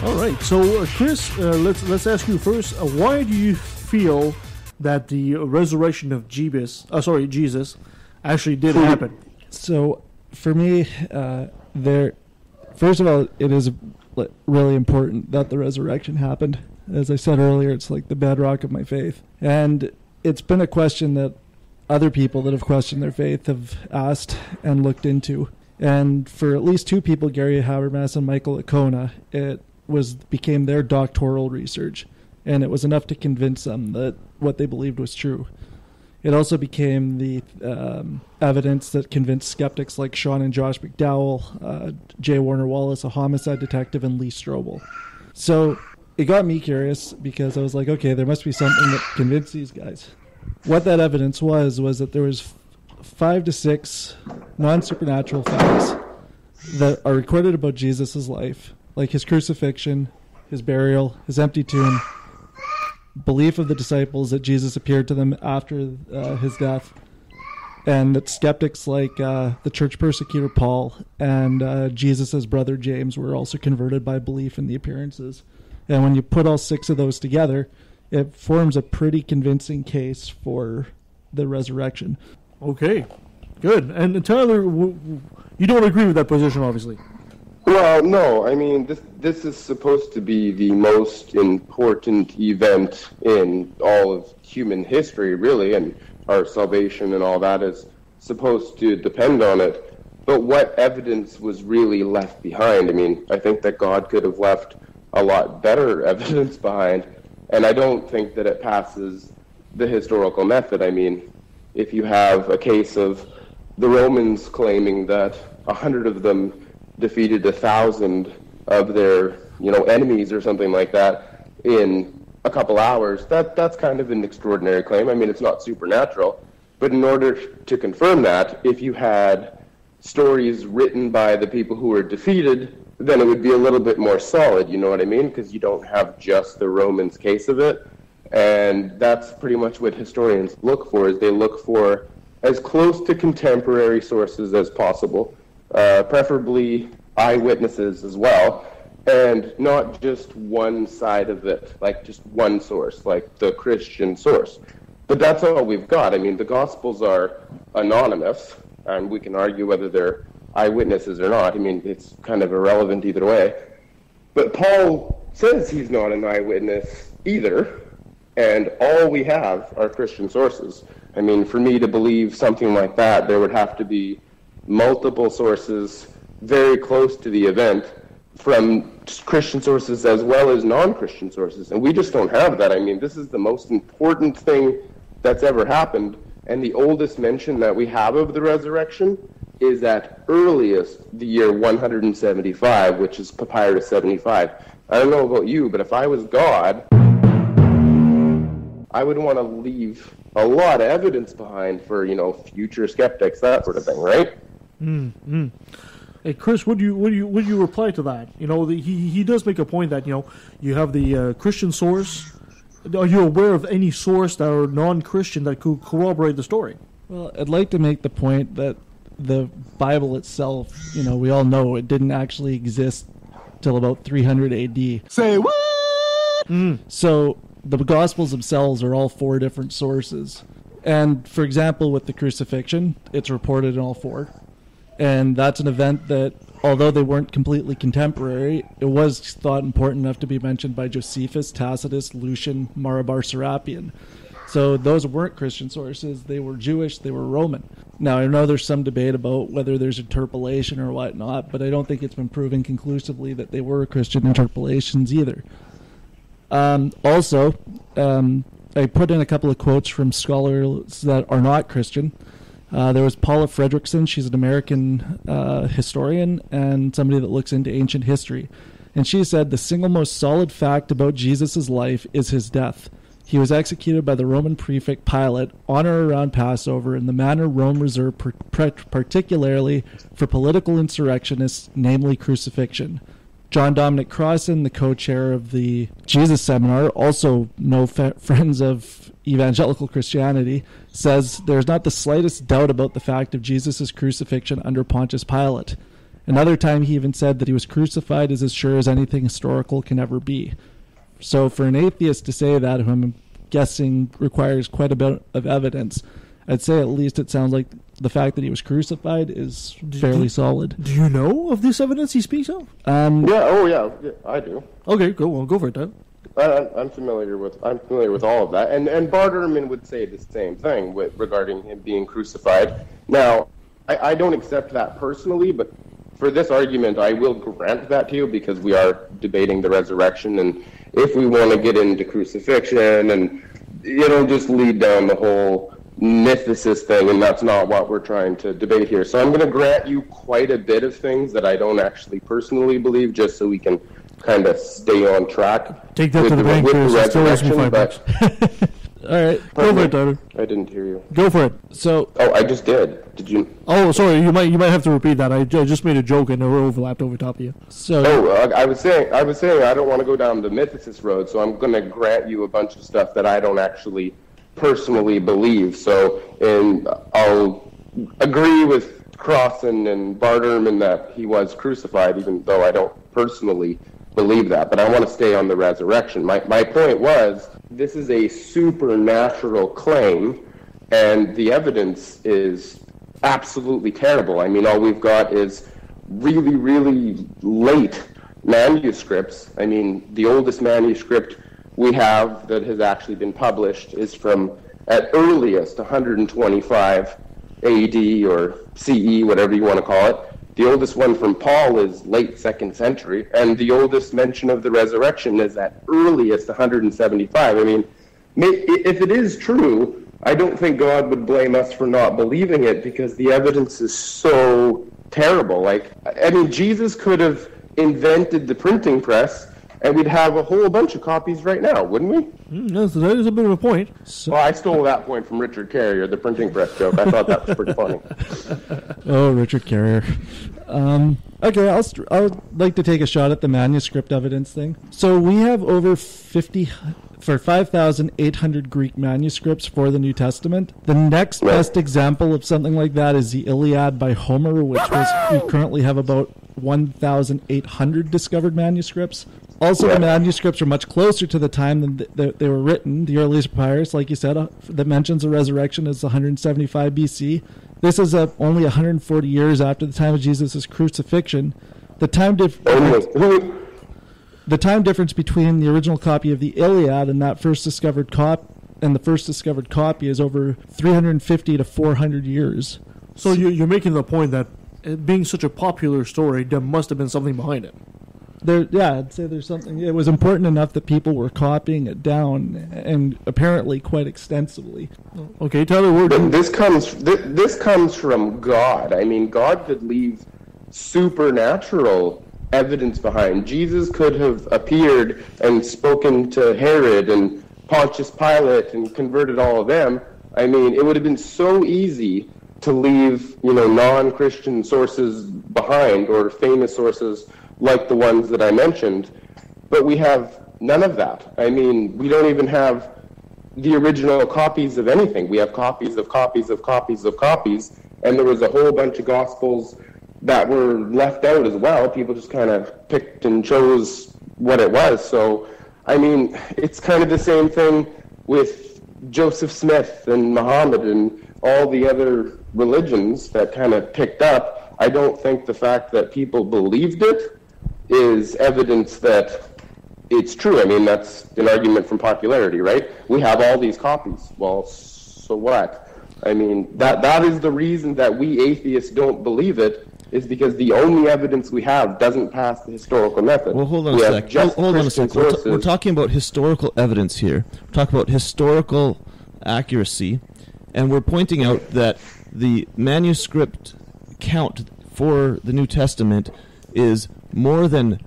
All right, so Chris, let's ask you first. Why do you feel that the resurrection of Jesus actually did happen? So, for me, first of all, it is really important that the resurrection happened. As I said earlier, it's like the bedrock of my faith. And it's been a question that other people that have questioned their faith have asked and looked into. And for at least two people, Gary Habermas and Michael Licona, it became their doctoral research. And it was enough to convince them that what they believed was true. It also became the evidence that convinced skeptics like Sean and Josh McDowell, J. Warner Wallace, a homicide detective, and Lee Strobel. So it got me curious because I was like, okay, there must be something that convinced these guys. What that evidence was that there was 5 to 6 non-supernatural facts that are recorded about Jesus' life, like his crucifixion, his burial, his empty tomb, belief of the disciples that Jesus appeared to them after his death, and that skeptics like the church persecutor Paul and Jesus' brother James were also converted by belief in the appearances. And when you put all 6 of those together, it forms a pretty convincing case for the resurrection. Okay, good. And Tyler, you don't agree with that position, obviously. Well, no. I mean, this is supposed to be the most important event in all of human history, really, and our salvation and all that is supposed to depend on it. But what evidence was really left behind? I mean, I think that God could have left a lot better evidence behind, and I don't think that it passes the historical method. I mean, if you have a case of the Romans claiming that 100 of them defeated 1,000 of their, enemies or something like that in a couple hours, that's kind of an extraordinary claim. I mean, it's not supernatural, but in order to confirm that, if you had stories written by the people who were defeated, then it would be a little bit more solid, you know what I mean? Because you don't have just the Romans' case of it, and that's pretty much what historians look for, is they look for as close to contemporary sources as possible, preferably eyewitnesses as well, and not just one side of it, like just one source, like the Christian source. But that's all we've got. I mean, the Gospels are anonymous, and we can argue whether they're eyewitnesses or not. I mean, it's kind of irrelevant either way. But Paul says he's not an eyewitness either, and all we have are Christian sources. I mean, for me to believe something like that, there would have to be multiple sources very close to the event from Christian sources as well as non-Christian sources, and we just don't have that. I mean, this is the most important thing that's ever happened, and the oldest mention that we have of the resurrection is at earliest the year 175, which is Papyrus 75. I don't know about you, but if I was God, I would want to leave a lot of evidence behind for, future skeptics, that sort of thing, right? Mm-hmm. Hey, Chris, would you reply to that? He does make a point that you have the Christian source. Are you aware of any source that are non-Christian that could corroborate the story? Well, I'd like to make the point that the Bible itself, we all know it didn't actually exist till about 300 AD. Say what? So the Gospels themselves are all 4 different sources. And, for example, with the crucifixion, it's reported in all 4. And that's an event that, although they weren't completely contemporary, it was thought important enough to be mentioned by Josephus, Tacitus, Lucian, Marabar Serapion. So those weren't Christian sources. They were Jewish, they were Roman. Now, I know there's some debate about whether there's interpolation or whatnot, but I don't think it's been proven conclusively that they were Christian interpolations either. Also, I put in a couple of quotes from scholars that are not Christian. There was Paula Fredrickson. She's an American historian and somebody that looks into ancient history. And she said the single most solid fact about Jesus' life is his death. He was executed by the Roman prefect Pilate on or around Passover in the manner Rome reserved particularly for political insurrectionists, namely crucifixion. John Dominic Crossan, the co-chair of the Jesus Seminar, also no friends of evangelical Christianity, says there's not the slightest doubt about the fact of Jesus' crucifixion under Pontius Pilate. Another time he even said that he was crucified is as sure as anything historical can ever be. So for an atheist to say that, who I'm guessing requires quite a bit of evidence, I'd say at least it sounds like the fact that he was crucified is fairly solid. Do you know of this evidence he speaks of? Yeah, I do. Okay, go for it, then. I'm familiar with all of that, and Barterman would say the same thing regarding him being crucified. Now, I don't accept that personally, but for this argument, I will grant that to you because we are debating the resurrection, and if we want to get into crucifixion, and it'll just lead down the whole mythicist thing, and that's not what we're trying to debate here. So I'm going to grant you quite a bit of things that I don't actually personally believe, just so we can kind of stay on track. Take that to the bank, Chris. It still owes me $5. All right, go for it, Tyler. I didn't hear you. Go for it. So. Oh, I just did. Did you? Oh, sorry. You might have to repeat that. I just made a joke and it overlapped over top of you. So. I was saying I don't want to go down the mythicist road, so I'm going to grant you a bunch of stuff that I don't actually personally believe. So, and I'll agree with Crossan and Barterman that he was crucified, even though I don't personally believe that. But I want to stay on the resurrection. My point was, this is a supernatural claim, and the evidence is absolutely terrible. I mean, all we've got is really, really late manuscripts. I mean, the oldest manuscript we have that has actually been published is from, at earliest, 125 AD or CE, whatever you want to call it. The oldest one from Paul is late 2nd century, and the oldest mention of the resurrection is at earliest 175. I mean, if it is true, I don't think God would blame us for not believing it because the evidence is so terrible. Like, I mean, Jesus could have invented the printing press, and we'd have a whole bunch of copies right now, wouldn't we? Yes, that is a bit of a point. Well, I stole that point from Richard Carrier, the printing press joke. I thought that was pretty funny. Oh, Richard Carrier. Okay, I'll like to take a shot at the manuscript evidence thing. So we have over 5,800 Greek manuscripts for the New Testament. The next best example of something like that is the Iliad by Homer, we currently have about 1,800 discovered manuscripts. Also, the manuscripts are much closer to the time than they were written. The earliest papyrus, like you said, that mentions the resurrection is 175 BC. This is only 140 years after the time of Jesus' crucifixion. The time difference between the original copy of the Iliad and that first discovered copy is over 350 to 400 years. So you're making the point that it being such a popular story, there must have been something behind it. I'd say there's something. It was important enough that people were copying it down, and apparently quite extensively. Okay, Tyler, this comes from God. I mean, God could leave supernatural evidence behind. Jesus could have appeared and spoken to Herod and Pontius Pilate and converted all of them. I mean, it would have been so easy to leave, non-Christian sources behind or famous sources like the ones that I mentioned, but we have none of that. I mean, we don't even have the original copies of anything. We have copies of copies of copies of copies, and there was a whole bunch of Gospels that were left out as well. People just kind of picked and chose what it was. So, I mean, it's kind of the same thing with Joseph Smith and Muhammad and all the other religions that kind of picked up. I don't think the fact that people believed it is evidence that it's true. I mean, that's an argument from popularity, right? We have all these copies. Well, so what? I mean, that is the reason that we atheists don't believe it, is because the only evidence we have doesn't pass the historical method. Well, hold on a sec. Hold on a sec. We're talking about historical evidence here. We're talking about historical accuracy, and we're pointing out that the manuscript count for the New Testament is more than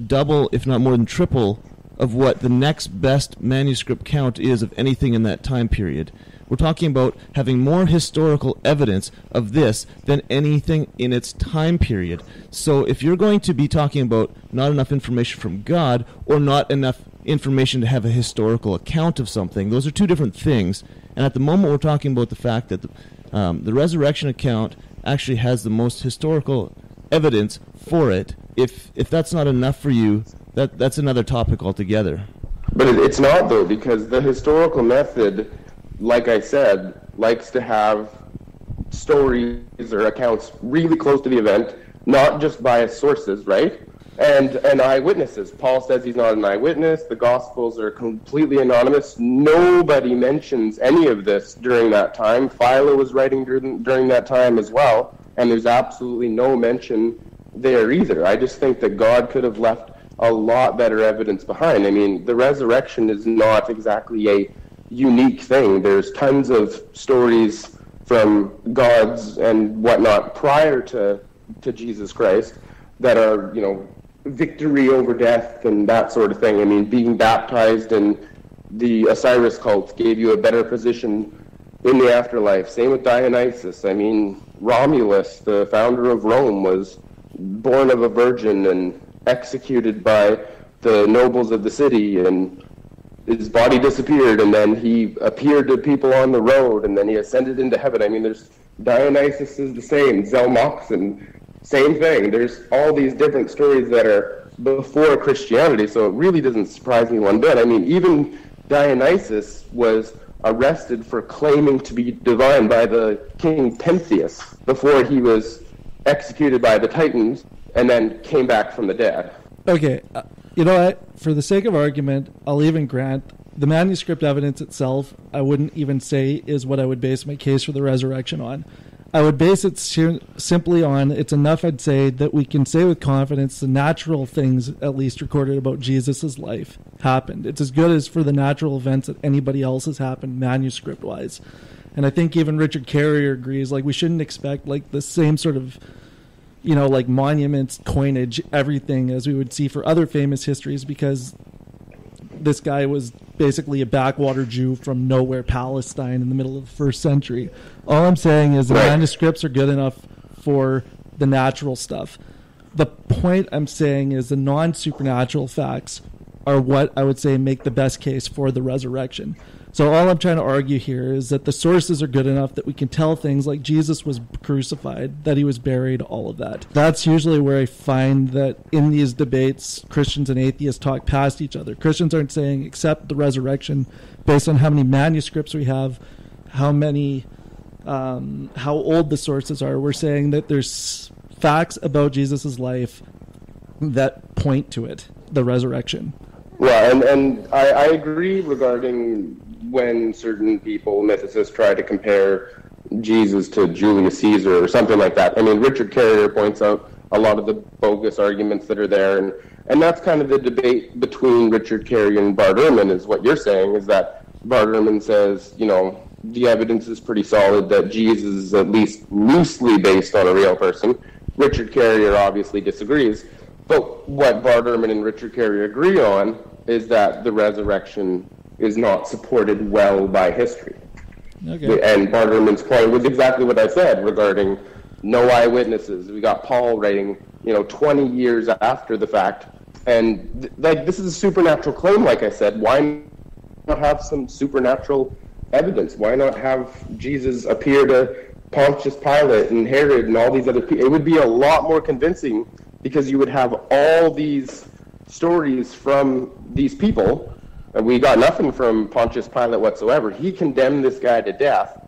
double, if not more than triple, of what the next best manuscript count is of anything in that time period. We're talking about having more historical evidence of this than anything in its time period. So if you're going to be talking about not enough information from God or not enough information to have a historical account of something, those are two different things. And at the moment we're talking about the fact that the resurrection account actually has the most historical evidence for it. If that's not enough for you, that's another topic altogether. But it's not, though, because the historical method, like I said, likes to have stories or accounts really close to the event, not just biased sources, right? And eyewitnesses. Paul says he's not an eyewitness. The Gospels are completely anonymous. Nobody mentions any of this during that time. Philo was writing during that time as well, and there's absolutely no mention there either. I just think that God could have left a lot better evidence behind. I mean, the resurrection is not exactly a unique thing. There's tons of stories from gods and whatnot prior to Jesus Christ that are, victory over death and that sort of thing. I mean, being baptized in the Osiris cult gave you a better position in the afterlife. Same with Dionysus. I mean, Romulus, the founder of Rome, was born of a virgin and executed by the nobles of the city, and his body disappeared, and then he appeared to people on the road, and then he ascended into heaven. I mean, there's Dionysus is the same, Zelmoxen, same thing. There's all these different stories that are before Christianity, so it really doesn't surprise me one bit. I mean, even Dionysus was arrested for claiming to be divine by the king Pentheus before he was executed by the Titans and then came back from the dead. Okay, you know what? For the sake of argument, I'll even grant the manuscript evidence itself, I wouldn't even say is what I would base my case for the resurrection on. I would base it simply on, it's enough, I'd say, that we can say with confidence the natural things, at least recorded about Jesus' life, happened. It's as good as for the natural events that anybody else has happened manuscript-wise. And I think even Richard Carrier agrees, we shouldn't expect, the same sort of, monuments, coinage, everything as we would see for other famous histories, because this guy was basically a backwater Jew from nowhere, Palestine, in the middle of the 1st century. All I'm saying is the manuscripts are good enough for the natural stuff. The point I'm saying is the non-supernatural facts are what I would say make the best case for the resurrection. So all I'm trying to argue here is that the sources are good enough that we can tell things like Jesus was crucified, that he was buried, all of that. That's usually where I find that in these debates, Christians and atheists talk past each other. Christians aren't saying accept the resurrection based on how many manuscripts we have, how old the sources are. We're saying that there's facts about Jesus' life that point to it, the resurrection. Well, and I agree regarding when certain people, mythicists, try to compare Jesus to Julius Caesar or something like that. I mean, Richard Carrier points out a lot of the bogus arguments that are there, and that's kind of the debate between Richard Carrier and Bart Ehrman, is what you're saying, is that Bart Ehrman says, the evidence is pretty solid that Jesus is at least loosely based on a real person. Richard Carrier obviously disagrees. But what Bart Ehrman and Richard Carrier agree on is that the resurrection is not supported well by history. Okay. And Bart Ehrman's point was exactly what I said regarding no eyewitnesses. We got Paul writing, 20 years after the fact. And this is a supernatural claim, like I said. Why not have some supernatural evidence? Why not have Jesus appear to Pontius Pilate and Herod and all these other people? It would be a lot more convincing, because you would have all these stories from these people, and we got nothing from Pontius Pilate whatsoever. He condemned this guy to death,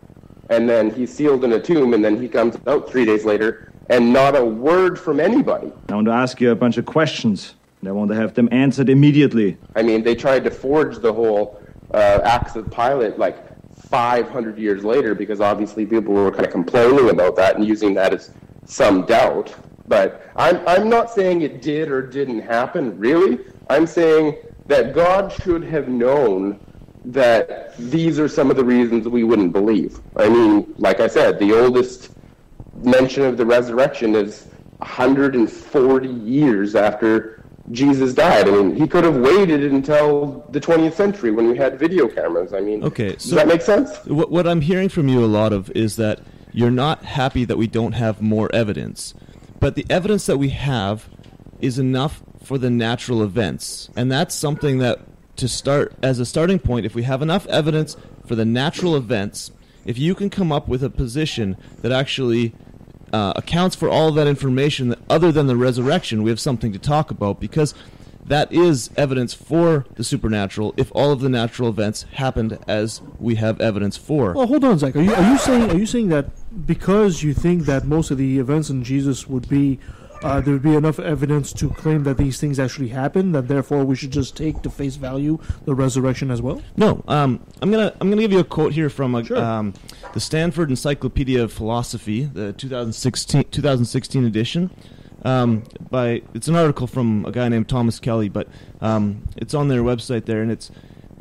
and then he's sealed in a tomb, and then he comes out 3 days later, and not a word from anybody. I want to ask you a bunch of questions. And I want to have them answered immediately. I mean, they tried to forge the whole Acts of Pilate like 500 years later because obviously people were kind of complaining about that and using that as some doubt. But I'm not saying it did or didn't happen, really. I'm saying that God should have known that these are some of the reasons we wouldn't believe. I mean, like I said, the oldest mention of the resurrection is 140 years after Jesus died. I mean, he could have waited until the 20th century when we had video cameras. I mean, okay, does that make sense? What I'm hearing from you a lot of is that you're not happy that we don't have more evidence. But the evidence that we have is enough for the natural events. And that's something that, to start as a starting point, if we have enough evidence for the natural events, if you can come up with a position that actually accounts for all of that information that, other than the resurrection, we have something to talk about, because that is evidence for the supernatural if all of the natural events happened as we have evidence for. Well, hold on, Zach. Are you saying that because you think that most of the events in Jesus would be there would be enough evidence to claim that these things actually happened, that therefore we should just take to face value the resurrection as well? No, I'm gonna give you a quote here from the Stanford Encyclopedia of Philosophy, the 2016 edition. It's an article from a guy named Thomas Kelly, but it's on their website there, and it's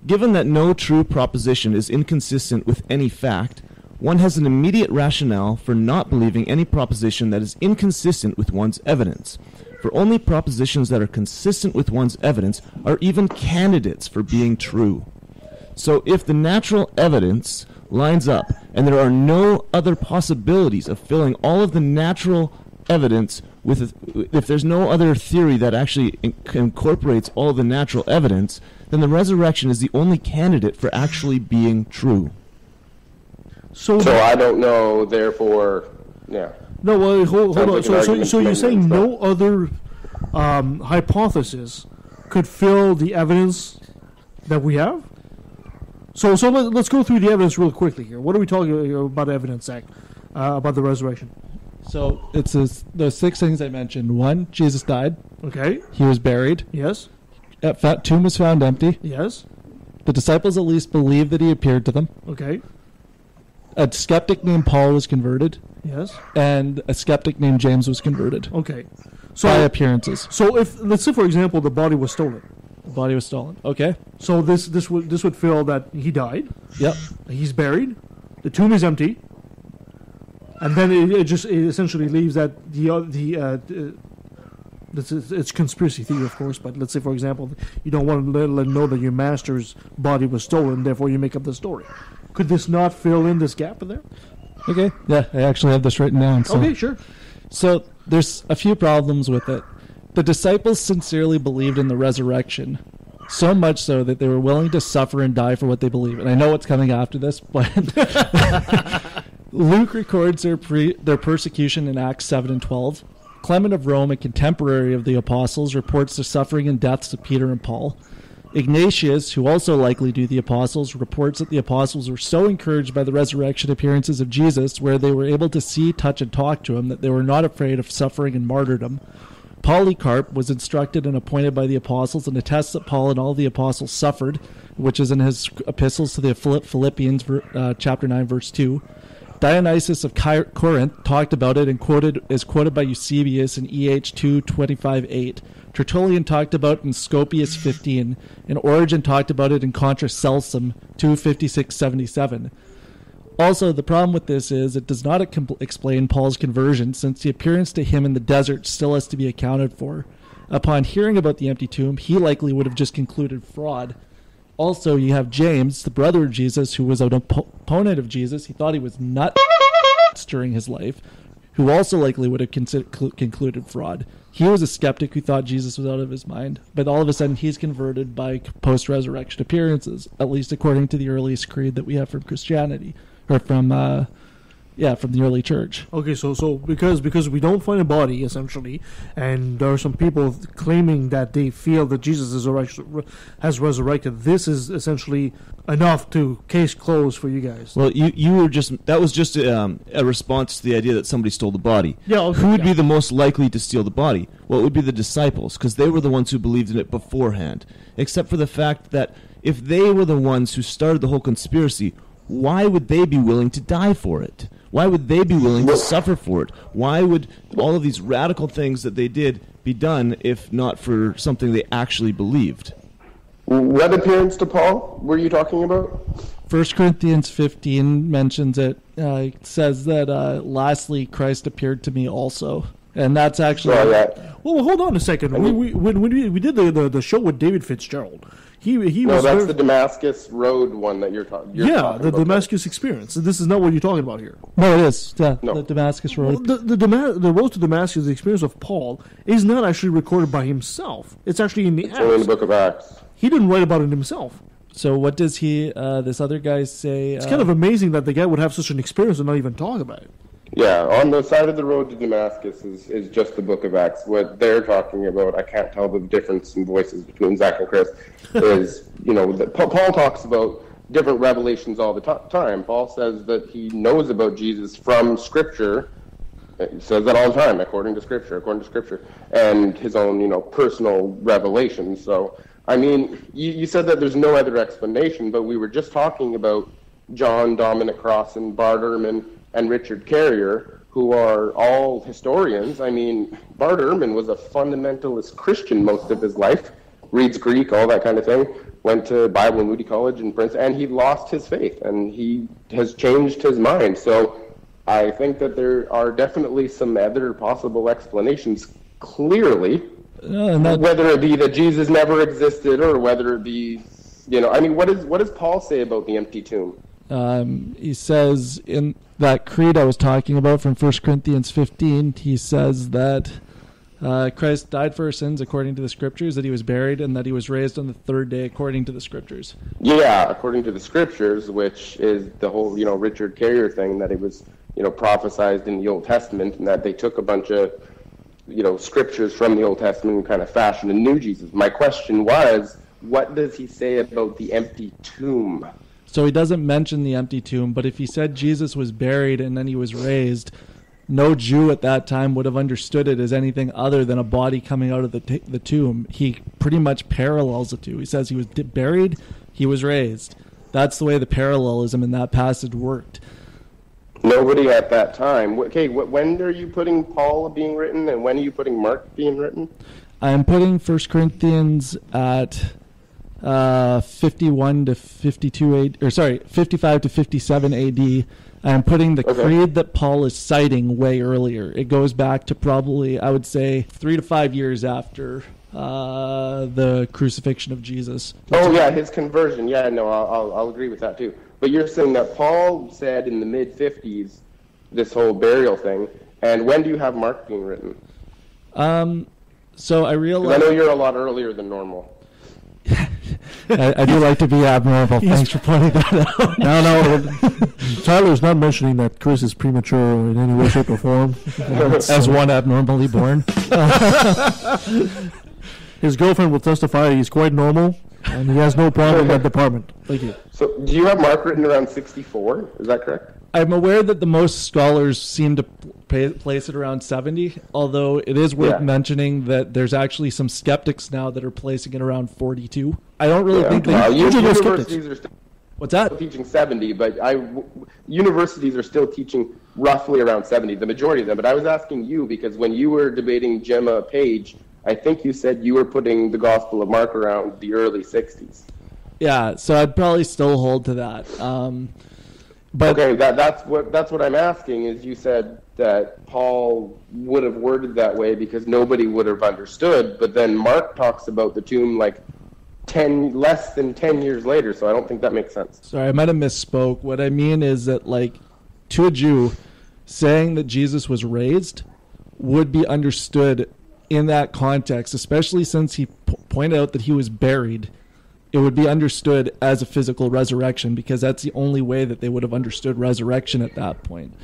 given that no true proposition is inconsistent with any fact, one has an immediate rationale for not believing any proposition that is inconsistent with one's evidence. For only propositions that are consistent with one's evidence are even candidates for being true. So if the natural evidence lines up, and there are no other possibilities of filling all of the natural evidence with, if there's no other theory that actually incorporates all of the natural evidence, then the resurrection is the only candidate for actually being true. So I don't know, therefore, yeah. No, well, hold on. Like so you're saying no other hypothesis could fill the evidence that we have? So let's go through the evidence real quickly here. What are we talking about evidence, Zach, about the resurrection? So it's those 6 things I mentioned. 1, Jesus died. Okay. He was buried. Yes. That tomb was found empty. Yes. The disciples at least believed that he appeared to them. Okay. A skeptic named Paul was converted. Yes. And a skeptic named James was converted. Okay. By appearances. So if, let's say, for example, the body was stolen. The body was stolen. Okay. So this would fill that he died. Yep. He's buried. The tomb is empty. And then it essentially leaves that it's conspiracy theory, of course. But let's say, for example, you don't want to let them know that your master's body was stolen. Therefore, you make up the story. Could this not fill in this gap in there? Okay. Yeah, I actually have this written down. So. Okay, sure. So there's a few problems with it. The disciples sincerely believed in the resurrection, so much so that they were willing to suffer and die for what they believe. And I know what's coming after this, but Luke records their persecution in Acts 7 and 12. Clement of Rome, a contemporary of the apostles, reports the suffering and deaths of Peter and Paul. Ignatius, who also likely knew the apostles, reports that the apostles were so encouraged by the resurrection appearances of Jesus, where they were able to see, touch, and talk to him, that they were not afraid of suffering and martyrdom. Polycarp was instructed and appointed by the apostles and attests that Paul and all the apostles suffered, which is in his epistles to the Philippians, chapter 9, verse 2. Dionysius of Corinth talked about it and is quoted by Eusebius in EH 2:25-8. Tertullian talked about it in Scopius 15, and Origen talked about it in Contra Celsum 2:56-77. Also, the problem with this is it does not explain Paul's conversion, since the appearance to him in the desert still has to be accounted for. Upon hearing about the empty tomb, he likely would have just concluded fraud. Also, you have James, the brother of Jesus, who was an opponent of Jesus. He thought he was nuts during his life, who also likely would have concluded fraud. He was a skeptic who thought Jesus was out of his mind, but all of a sudden he's converted by post-resurrection appearances, at least according to the earliest creed that we have from Christianity, or from Yeah, from the early church. Okay, so because we don't find a body, essentially, and there are some people claiming that they feel that Jesus has resurrected, this is essentially enough to case closed for you guys. Well, you were just, that was just a response to the idea that somebody stole the body. Yeah, okay, who would be the most likely to steal the body? Well, it would be the disciples, because they were the ones who believed in it beforehand. Except for the fact that if they were the ones who started the whole conspiracy, why would they be willing to die for it? Why would they be willing to suffer for it? Why would all of these radical things that they did be done if not for something they actually believed? What appearance to Paul were you talking about? 1 Corinthians 15 mentions it. It says that, lastly, Christ appeared to me also. And that's actually... Well, hold on a second. When we did the show with David Fitzgerald, he was... that's the Damascus Road one that you're talking about. The Damascus experience. This is not what you're talking about here. No, it is. The Damascus Road. Well, the road to Damascus, the experience of Paul, is not actually recorded by himself. It's actually in the Acts. Only in the book of Acts. He didn't write about it himself. So what does this other guy say? It's kind of amazing that the guy would have such an experience and not even talk about it. Yeah, on the side of the road to Damascus is just the book of Acts. What they're talking about, I can't tell the difference in voices between Zach and Chris, is, Paul talks about different revelations all the time. Paul says that he knows about Jesus from Scripture. He says that all the time, according to Scripture, and his own, personal revelation. So, I mean, you said that there's no other explanation, but we were just talking about John, Dominic Crossan, Bart Ehrman, and Richard Carrier, who are all historians. I mean, Bart Ehrman was a fundamentalist Christian most of his life, reads Greek, all that kind of thing, went to Bible and Moody College in Princeton, and he lost his faith, and he has changed his mind. So I think that there are definitely some other possible explanations, clearly, whether it be that Jesus never existed or whether it be, what does Paul say about the empty tomb? He says in that creed I was talking about from 1 Corinthians 15, he says that Christ died for our sins according to the Scriptures, that he was buried, and that he was raised on the third day according to the Scriptures. Yeah, according to the Scriptures, which is the whole, Richard Carrier thing, that it was, prophesied in the Old Testament, and that they took a bunch of, Scriptures from the Old Testament and kind of fashioned a new Jesus. My question was, what does he say about the empty tomb? So he doesn't mention the empty tomb, but if he said Jesus was buried and then he was raised, no Jew at that time would have understood it as anything other than a body coming out of the tomb. He pretty much parallels the two. He says he was buried, he was raised. That's the way the parallelism in that passage worked. Nobody at that time. Okay, when are you putting Paul being written, and when are you putting Mark being written? I'm putting 1 Corinthians at 51 to 52 AD, 55 to 57 AD. I'm putting the creed that Paul is citing way earlier. It goes back to probably, I would say, 3 to 5 years after the crucifixion of Jesus. Oh yeah, his conversion. Yeah, no, I'll agree with that too. But you're saying that Paul said in the mid-50s this whole burial thing, and when do you have Mark being written? So I realize... I know you're a lot earlier than normal. I do like to be abnormal. Thanks for pointing that out. No. Tyler's not mentioning that Chris is premature in any way, shape, or form. As one abnormally born. His girlfriend will testify he's quite normal, and he has no problem in that department. Thank you. So, do you have Mark written around 64? Is that correct? I'm aware that the most scholars seem to place it around 70, although it is worth mentioning that there's actually some skeptics now that are placing it around 42. I don't really think they usually universities are still What's that? Teaching 70, but universities are still teaching roughly around 70, the majority of them. But I was asking you because when you were debating Gemma Page, I think you said you were putting the Gospel of Mark around the early 60s. Yeah, so I'd probably still hold to that. But okay, that's what I'm asking. Is you said that Paul would have worded that way because nobody would have understood, but then Mark talks about the tomb like less than 10 years later, so I don't think that makes sense. Sorry, I might have misspoke. What I mean is that, like, to a Jew, saying that Jesus was raised would be understood in that context, especially since he pointed out that he was buried. It would be understood as a physical resurrection because that's the only way that they would have understood resurrection at that point.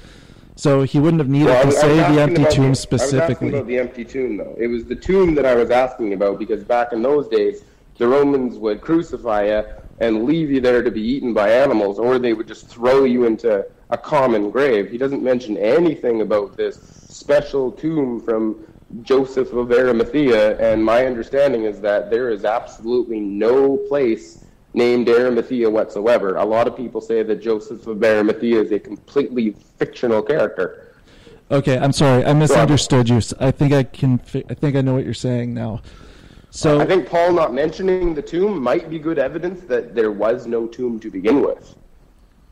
So he wouldn't have needed to say the empty tomb specifically. I was asking about the empty tomb, though. It was the tomb that I was asking about, because back in those days, the Romans would crucify you and leave you there to be eaten by animals, or they would just throw you into a common grave. He doesn't mention anything about this special tomb from Joseph of Arimathea, and my understanding is that there is absolutely no place named Arimathea whatsoever. A lot of people say that Joseph of Arimathea is a completely fictional character. Okay, I'm sorry, I misunderstood you. I think I know what you're saying now. So I think Paul not mentioning the tomb might be good evidence that there was no tomb to begin with.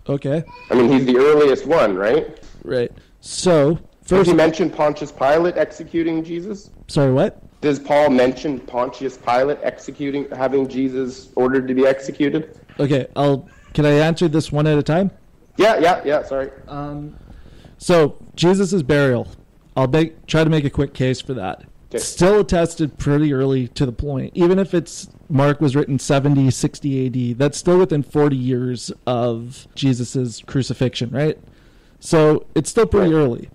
Okay. I mean, he's the earliest one, right? Right. So first, he mentioned Pontius Pilate executing Jesus. Sorry, what? Does Paul mention Pontius Pilate having Jesus ordered to be executed? Okay, can I answer this one at a time? Yeah, sorry. So, Jesus' burial. I'll try to make a quick case for that. Okay. Still attested pretty early to the point. Even if Mark was written 70, 60 AD, that's still within 40 years of Jesus' crucifixion, right? So, it's still pretty early.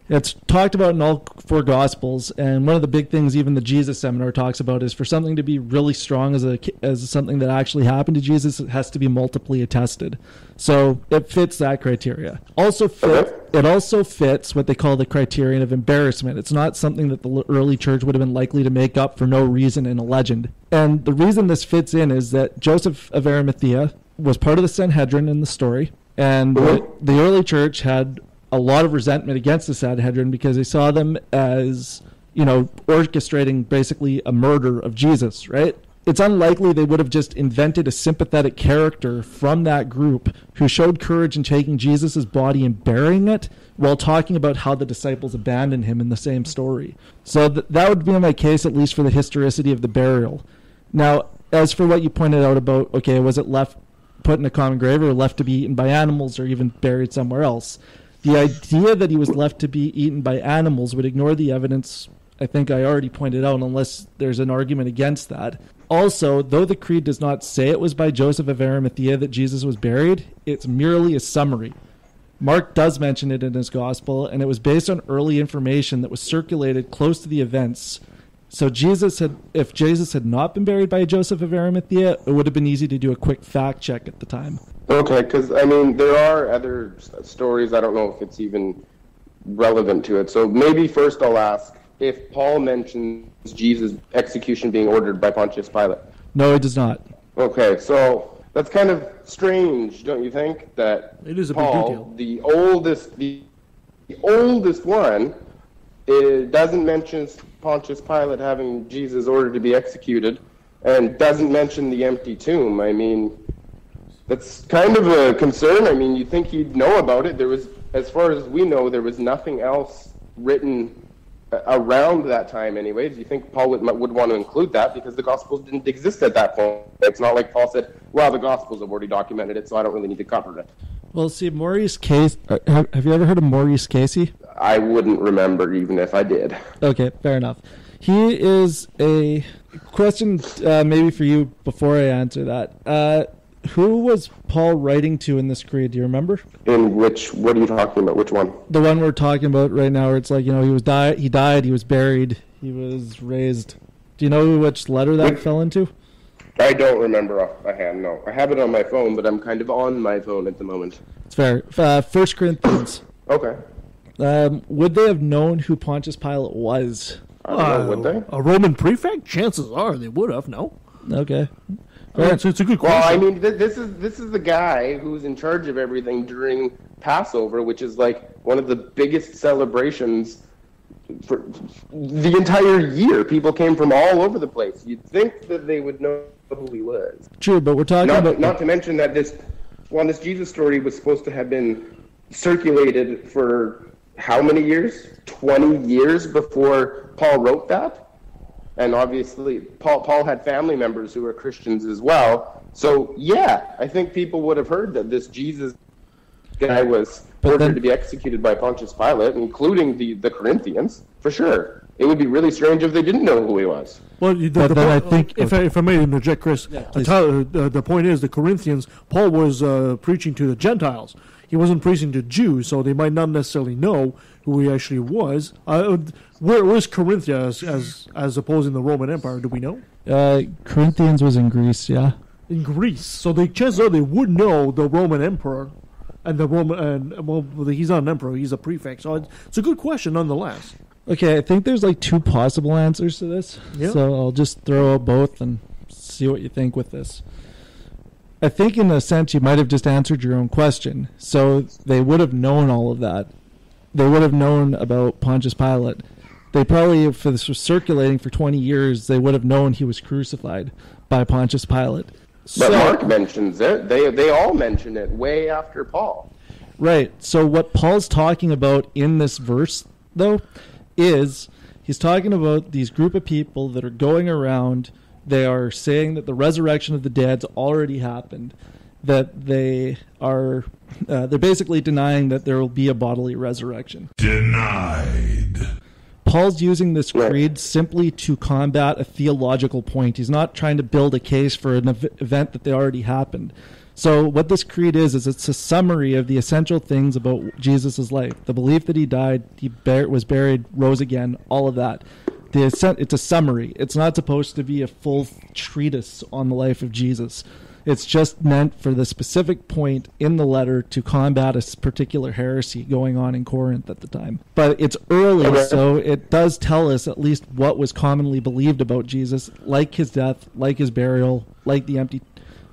It's talked about in all four Gospels, and one of the big things even the Jesus Seminar talks about is for something to be really strong as something that actually happened to Jesus, it has to be multiply attested. So it fits that criteria. It also fits what they call the criterion of embarrassment. It's not something that the early church would have been likely to make up for no reason in a legend. And the reason this fits in is that Joseph of Arimathea was part of the Sanhedrin in the story, and the early church had a lot of resentment against the Sanhedrin because they saw them as, orchestrating basically a murder of Jesus, right? It's unlikely they would have just invented a sympathetic character from that group who showed courage in taking Jesus' body and burying it while talking about how the disciples abandoned him in the same story. So that would be my case, at least for the historicity of the burial. Now, as for what you pointed out about, was it put in a common grave or left to be eaten by animals or even buried somewhere else? The idea that he was left to be eaten by animals would ignore the evidence I think I already pointed out, unless there's an argument against that. Also, though the creed does not say it was by Joseph of Arimathea that Jesus was buried, it's merely a summary. Mark does mention it in his gospel, and it was based on early information that was circulated close to the events. So if Jesus had not been buried by Joseph of Arimathea, it would have been easy to do a quick fact check at the time. Okay, because, there are other stories. I don't know if it's even relevant to it. So maybe first I'll ask if Paul mentions Jesus' execution being ordered by Pontius Pilate. No, he does not. Okay, so that's kind of strange, don't you think? That it is a Paul, big detail. the oldest one, it doesn't mention Pontius Pilate having Jesus ordered to be executed, and doesn't mention the empty tomb. I mean, that's kind of a concern. I mean, you'd think he'd know about it. There was, as far as we know, there was nothing else written around that time anyways. You think Paul would want to include that because the Gospels didn't exist at that point. It's not like Paul said, well, the Gospels have already documented it, so I don't really need to cover it. Well, see, Maurice Casey, have you ever heard of Maurice Casey? I wouldn't remember even if I did. Okay, fair enough. He is a question maybe for you before I answer that. Who was Paul writing to in this creed? Do you remember? What are you talking about? Which one? The one we're talking about right now, where it's like, he died, he was buried, he was raised. Do you know which letter that fell into? I don't remember off my hand, no. I have it on my phone, but I'm kind of on my phone at the moment. It's fair. 1 Corinthians. Okay. Would they have known who Pontius Pilate was? I don't know, would they? A Roman prefect? Chances are they would have, no? Okay. It's a good question. Well, I mean, this is the guy who's in charge of everything during Passover, which is like one of the biggest celebrations for the entire year. People came from all over the place. You'd think that they would know who he was. True, but we're talking about... Not to mention that this Jesus story was supposed to have been circulated for how many years? 20 years before Paul wrote that? And obviously, Paul had family members who were Christians as well. So, yeah, I think people would have heard that this Jesus guy was ordered to be executed by Pontius Pilate, including the Corinthians, for sure. It would be really strange if they didn't know who he was. Well, I think if I may interject, Chris, yeah, the point is the Corinthians, Paul was preaching to the Gentiles. he wasn't preaching to Jews, so they might not necessarily know who he actually was. Where's Corinthia as opposing the Roman Empire? Do we know? Corinthians was in Greece, yeah. In Greece, so the chances are they would know the Roman Emperor, and the Roman, and well, he's not an emperor, he's a prefect. So it's a good question nonetheless. Okay, I think there's like two possible answers to this. Yeah. So I'll just throw out both and see what you think with this. I think in a sense you might have just answered your own question. So they would have known all of that. They would have known about Pontius Pilate. They probably, if this was circulating for 20 years, they would have known he was crucified by Pontius Pilate. But Mark mentions it. They all mention it way after Paul. Right. So what Paul's talking about in this verse, though, is he's talking about these group of people that are going around. They are saying that the resurrection of the dead's already happened, that they are they're basically denying that there will be a bodily resurrection. Denied. Paul's using this creed simply to combat a theological point. He's not trying to build a case for an event that they already happened. So what this creed is it's a summary of the essential things about Jesus' life. The belief that he died, he was buried, rose again, all of that. It's a summary. It's not supposed to be a full treatise on the life of Jesus. It's just meant for the specific point in the letter to combat a particular heresy going on in Corinth at the time. But it's early, so it does tell us at least what was commonly believed about Jesus, like his death, like his burial, like the empty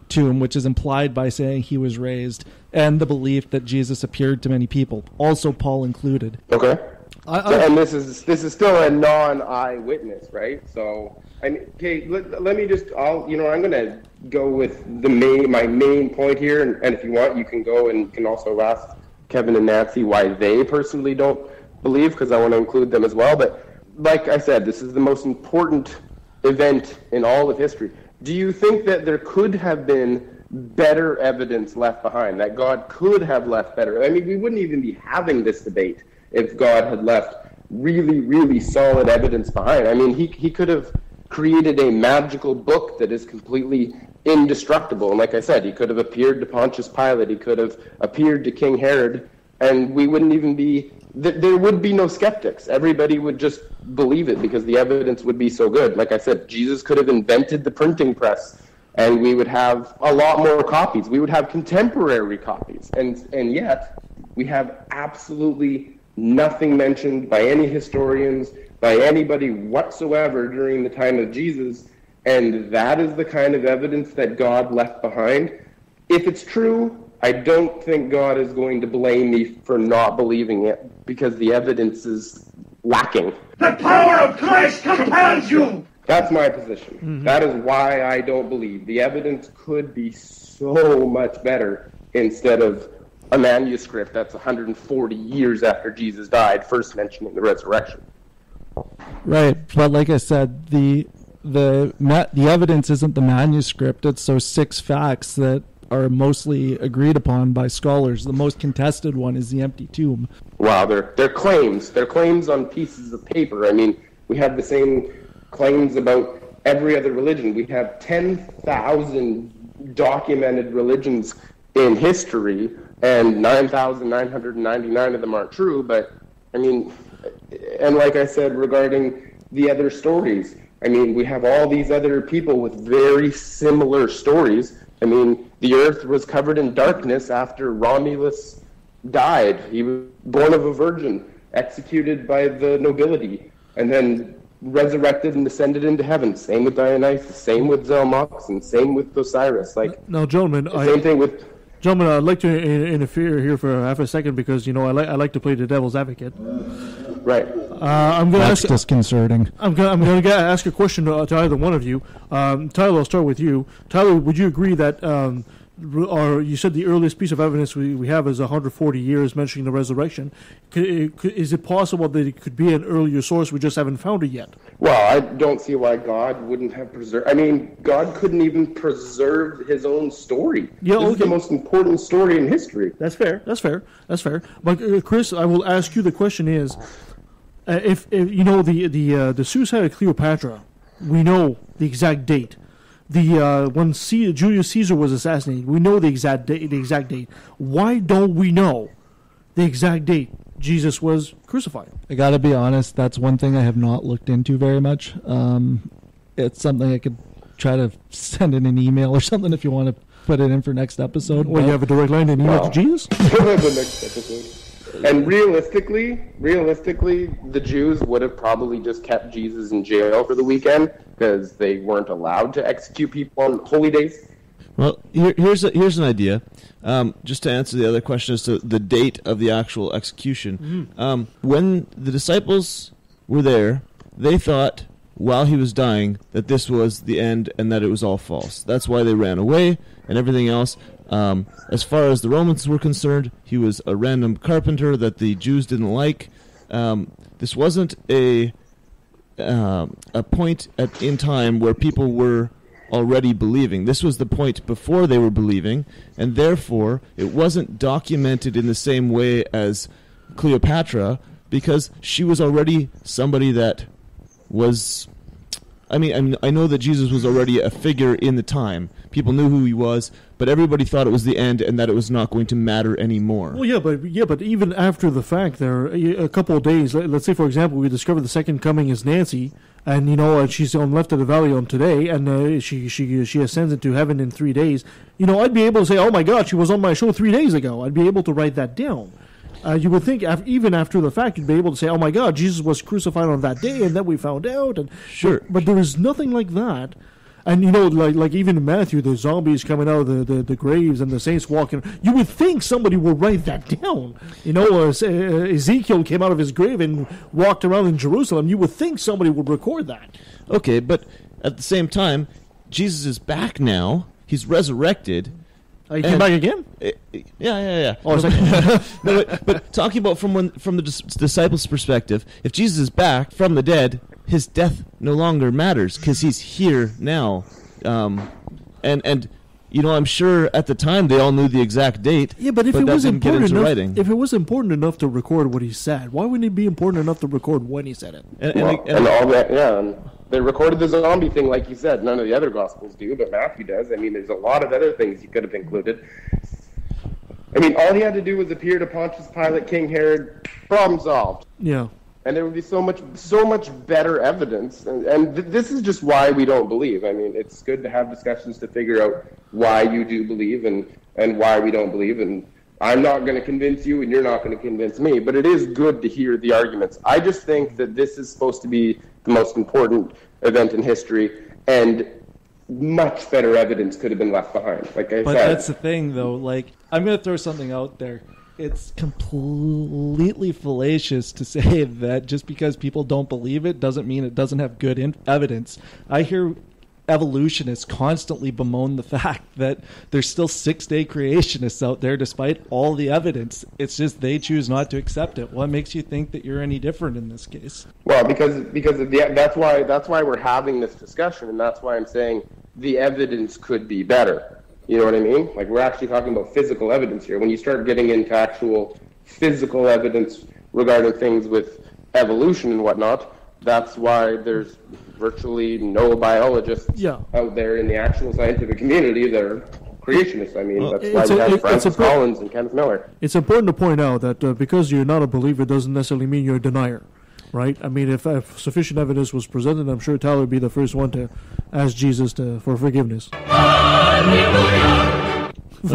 tomb, which is implied by saying he was raised, and the belief that Jesus appeared to many people, also Paul included. Okay. And this is still a non-eyewitness, right? So, okay, let me just, I'm going to go with my main point here, and if you want, you can go and can also ask Kevin and Nancy why they personally don't believe, because I want to include them as well. But like I said, this is the most important event in all of history. Do you think that there could have been better evidence left behind, that God could have left better? I mean, we wouldn't even be having this debate if God had left really, really solid evidence behind. I mean, he could have created a magical book that is completely indestructible. And like I said, he could have appeared to Pontius Pilate. He could have appeared to King Herod. And we wouldn't even be, there would be no skeptics. Everybody would just believe it because the evidence would be so good. Like I said, Jesus could have invented the printing press, and we would have a lot more copies. We would have contemporary copies. And yet, we have absolutely nothing mentioned by any historians, by anybody whatsoever during the time of Jesus, and that is the kind of evidence that God left behind. If it's true, I don't think God is going to blame me for not believing it, because the evidence is lacking. The power of Christ compels you! That's my position. Mm-hmm. That is why I don't believe. The evidence could be so much better instead of a manuscript that's 140 years after Jesus died, first mentioning the resurrection. Right, but like I said, the evidence isn't the manuscript. It's those 6 facts that are mostly agreed upon by scholars. The most contested one is the empty tomb. Wow, they're claims. They're claims on pieces of paper. I mean, we have the same claims about every other religion. We have 10,000 documented religions in history, and 9,999 of them aren't true. But, I mean, and like I said regarding the other stories, I mean, we have all these other people with very similar stories. I mean, the earth was covered in darkness after Romulus died. He was born of a virgin, executed by the nobility, and then resurrected and ascended into heaven. Same with Dionysus, same with Zelmox, and same with Osiris. Like, now, gentlemen, same thing with... Gentlemen, I'd like to interfere here for half a second because, I like to play the devil's advocate. Right. That's disconcerting. I'm going to ask a question to either one of you. Tyler, I'll start with you. Tyler, would you agree that, you said the earliest piece of evidence we have is 140 years mentioning the resurrection. Is it possible that it could be an earlier source? We just haven't found it yet. Well, I don't see why God wouldn't have preserved... I mean, God couldn't even preserve his own story. Yeah, this is the most important story in history. That's fair. But, Chris, I will ask you, the question is, if the suicide of Cleopatra, we know the exact date. when Julius Caesar was assassinated, we know the exact date. Why don't we know the exact date Jesus was crucified? I got to be honest, that's one thing I have not looked into very much. It's something I could try to send in an email or something if you want to put it in for next episode. Well, you have a direct line and email to Jesus? The next episode. And realistically, the Jews would have probably just kept Jesus in jail for the weekend because they weren't allowed to execute people on holy days. Well, here's an idea. Just to answer the other question as to the date of the actual execution. When the disciples were there, they thought while he was dying that this was the end and that it was all false. That's why they ran away and everything else. As far as the Romans were concerned, he was a random carpenter that the Jews didn't like. This wasn't a point in time where people were already believing. This was the point before they were believing, and therefore it wasn't documented in the same way as Cleopatra because she was already somebody that was... I know that Jesus was already a figure in the time. People knew who he was, but everybody thought it was the end and that it was not going to matter anymore. Well, but even after the fact, there a couple of days. Let's say, for example, we discover the second coming is Nancy, and she's on left of the valley on today, and she ascends into heaven in 3 days. I'd be able to say, oh my God, she was on my show 3 days ago. I'd be able to write that down. You would think even after the fact, you'd be able to say, oh my God, Jesus was crucified on that day, and then we found out. And sure. But there is nothing like that. And, like even in Matthew, the zombies coming out of the graves and the saints walking. You would think somebody would write that down. Ezekiel came out of his grave and walked around in Jerusalem. You would think somebody would record that. Okay, but at the same time, Jesus is back now. He's resurrected. He came back again? Yeah. Oh, but talking about from the disciples' perspective, if Jesus is back from the dead, his death no longer matters because he's here now. And I'm sure at the time they all knew the exact date. Yeah, but if it was important enough to record what he said, why wouldn't it be important enough to record when he said it? And all that, yeah. And they recorded the zombie thing, like you said. None of the other Gospels do, but Matthew does. There's a lot of other things you could have included. All he had to do was appear to Pontius Pilate, King Herod, problem solved. Yeah. And there would be so much better evidence. And this is just why we don't believe. It's good to have discussions to figure out why you do believe and why we don't believe. And I'm not going to convince you, and you're not going to convince me. But it is good to hear the arguments. I just think that this is supposed to be the most important event in history, and much better evidence could have been left behind. Like I said. But that's the thing, though. I'm going to throw something out there. It's completely fallacious to say that just because people don't believe it doesn't mean it doesn't have good evidence. I hear evolutionists constantly bemoan the fact that there's still 6-day creationists out there despite all the evidence. It's just they choose not to accept it. What makes you think that you're any different in this case? Well, because that's why we're having this discussion, and that's why I'm saying the evidence could be better. You know what I mean? We're actually talking about physical evidence here. When you start getting into actual physical evidence regarding things with evolution and whatnot, that's why there's virtually no biologists out there in the actual scientific community that are creationists. That's why we have Francis Collins and Kenneth Miller. It's important to point out that because you're not a believer doesn't necessarily mean you're a denier. Right? If sufficient evidence was presented, I'm sure Tyler would be the first one to ask Jesus for forgiveness. For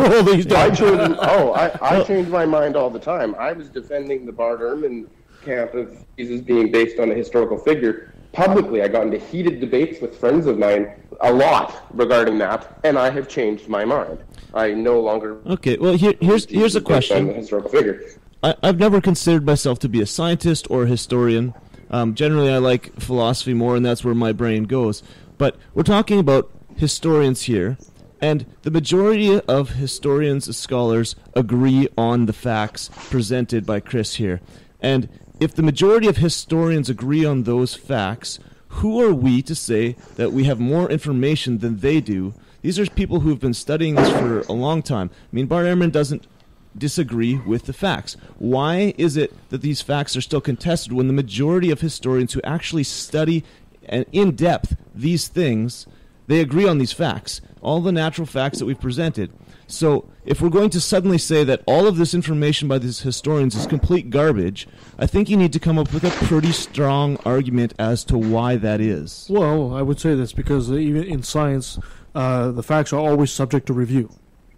all these I changed my mind all the time. I was defending the Bart Ehrman camp of Jesus being based on a historical figure. Publicly, I got into heated debates with friends of mine a lot regarding that, and I have changed my mind. I no longer... Okay, well, here's a question. A historical figure. I've never considered myself to be a scientist or a historian. Generally, I like philosophy more, and that's where my brain goes. But we're talking about historians here, and the majority of historians, scholars, agree on the facts presented by Chris here. And if the majority of historians agree on those facts, who are we to say that we have more information than they do? These are people who have been studying this for a long time. Bart Ehrman doesn't disagree with the facts. Why is it that these facts are still contested when the majority of historians who actually study in depth these things they agree on these facts, all the natural facts that we've presented. So if we're going to suddenly say that all of this information by these historians is complete garbage, I think you need to come up with a pretty strong argument as to why that is. Well, I would say this because even in science, the facts are always subject to review,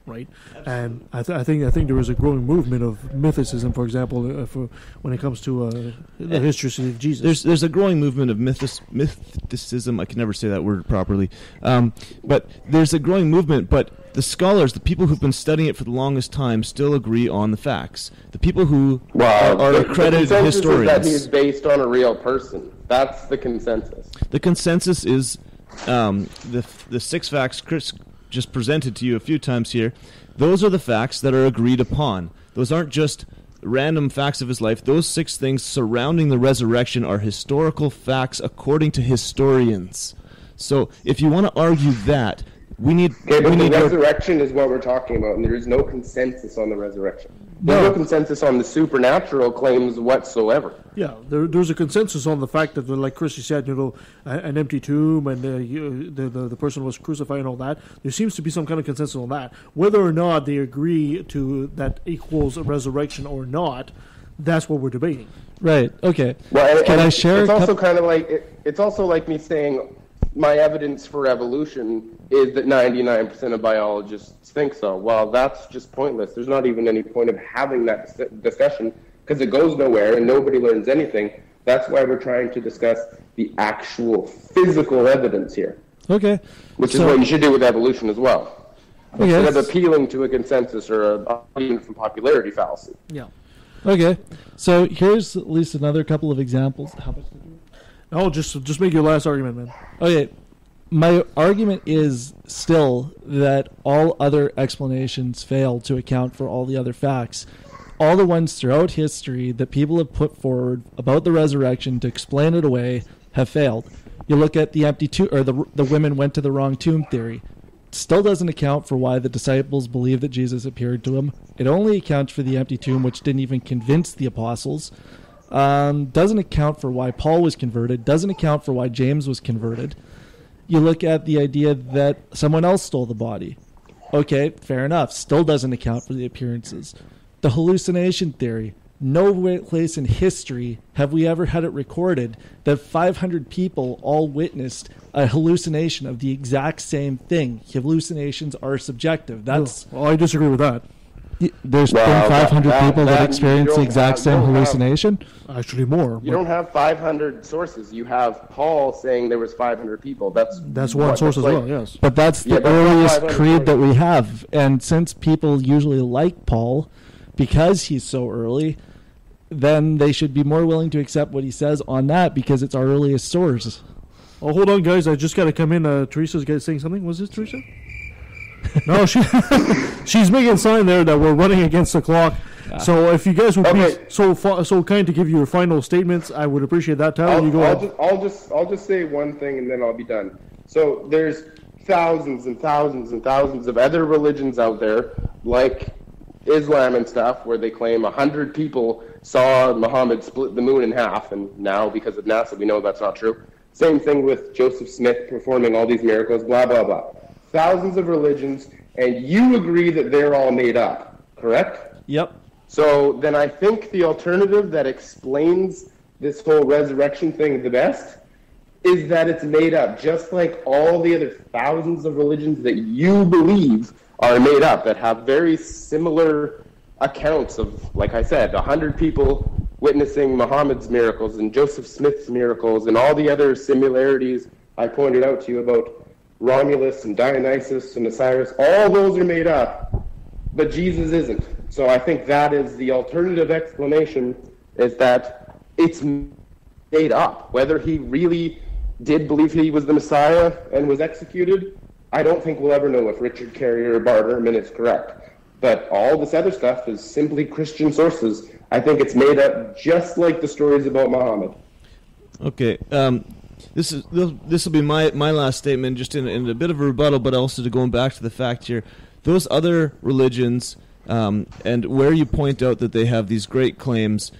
right? And I think there is a growing movement of mythicism, for example, when it comes to the history of Jesus. There's a growing movement of mythicism. I can never say that word properly. But there's a growing movement, but the scholars, the people who've been studying it for the longest time, still agree on the facts. The people who are accredited the historians. Is that he's based on a real person. That's the consensus. The consensus is the 6 facts Chris just presented to you a few times here. Those are the facts that are agreed upon. Those aren't just random facts of his life. Those 6 things surrounding the resurrection are historical facts according to historians. So if you want to argue that, we need... Okay, but the resurrection is what we're talking about, and there is no consensus on the resurrection. There's no consensus on the supernatural claims whatsoever. Yeah, there's a consensus on the fact that, like Chris said, an empty tomb and the person was crucified and all that. There seems to be some kind of consensus on that. Whether or not they agree to that equals a resurrection or not, that's what we're debating. Right. Okay. Well, Can I share? It's also kind of like it's also like me saying my evidence for evolution is that 99% of biologists think so. Well, that's just pointless. There's not even any point of having that discussion because it goes nowhere and nobody learns anything. That's why we're trying to discuss the actual physical evidence here. Okay. Which is what you should do with evolution as well. Okay. Instead of appealing to a consensus or an argument from popularity fallacy. Yeah. Okay. So here's at least another couple of examples. How much did you... No, just make your last argument, man. Okay. My argument is still that all other explanations fail to account for all the other facts. All the ones throughout history that people have put forward about the resurrection to explain it away have failed. You look at the empty tomb, or the women went to the wrong tomb theory. Still doesn't account for why the disciples believed that Jesus appeared to them. It only accounts for the empty tomb, which didn't even convince the apostles. Doesn't account for why Paul was converted. Doesn't account for why James was converted. You look at the idea that someone else stole the body. Okay, fair enough. Still doesn't account for the appearances. The hallucination theory. No place in history have we ever had it recorded that 500 people all witnessed a hallucination of the exact same thing. Hallucinations are subjective. That's. Well, I disagree with that. There's been 500 people that experienced the exact same hallucination? Actually more. You don't have 500 sources. You have Paul saying there was 500 people. That's one source as well, yes. But that's the earliest creed that we have. And since people usually like Paul, because he's so early, then they should be more willing to accept what he says on that because it's our earliest source. Oh, hold on, guys. I just got to come in. Teresa's saying something. Was this Teresa? No, she's making a sign there that we're running against the clock. So if you guys would be so kind to give your final statements, I would appreciate that. Tyler, you go ahead. I'll just say one thing and then I'll be done. So there's thousands and thousands and thousands of other religions out there, like Islam and stuff, where they claim 100 people saw Muhammad split the moon in half, and now because of NASA we know that's not true. Same thing with Joseph Smith performing all these miracles, blah, blah, blah. Thousands of religions, and you agree that they're all made up, correct? Yep. So then I think the alternative that explains this whole resurrection thing the best is that it's made up, just like all the other thousands of religions that you believe are made up, that have very similar accounts of, like I said, 100 people witnessing Muhammad's miracles and Joseph Smith's miracles and all the other similarities I pointed out to you about Romulus and Dionysus and Osiris. All those are made up, but Jesus isn't. So I think that is the alternative explanation, is that it's made up. Whether he really did believe he was the Messiah and was executed, I don't think we'll ever know if Richard Carrier or Barterman is correct. But all this other stuff is simply Christian sources. I think it's made up just like the stories about Muhammad. Okay, this will be my last statement, just in a bit of a rebuttal, but also to going back to the fact here. Those other religions, and where you point out that they have these great claims,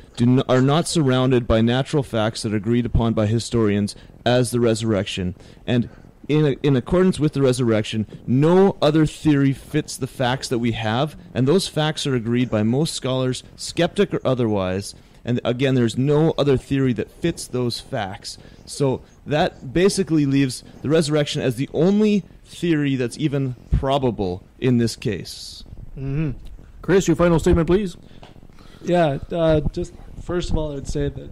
are not surrounded by natural facts that are agreed upon by historians as the resurrection. And in accordance with the resurrection, no other theory fits the facts that we have, and those facts are agreed by most scholars, skeptic or otherwise. And again, there's no other theory that fits those facts. So that basically leaves the resurrection as the only theory that's even probable in this case. Mm-hmm. Chris, your final statement, please. Yeah, just first of all, I would say that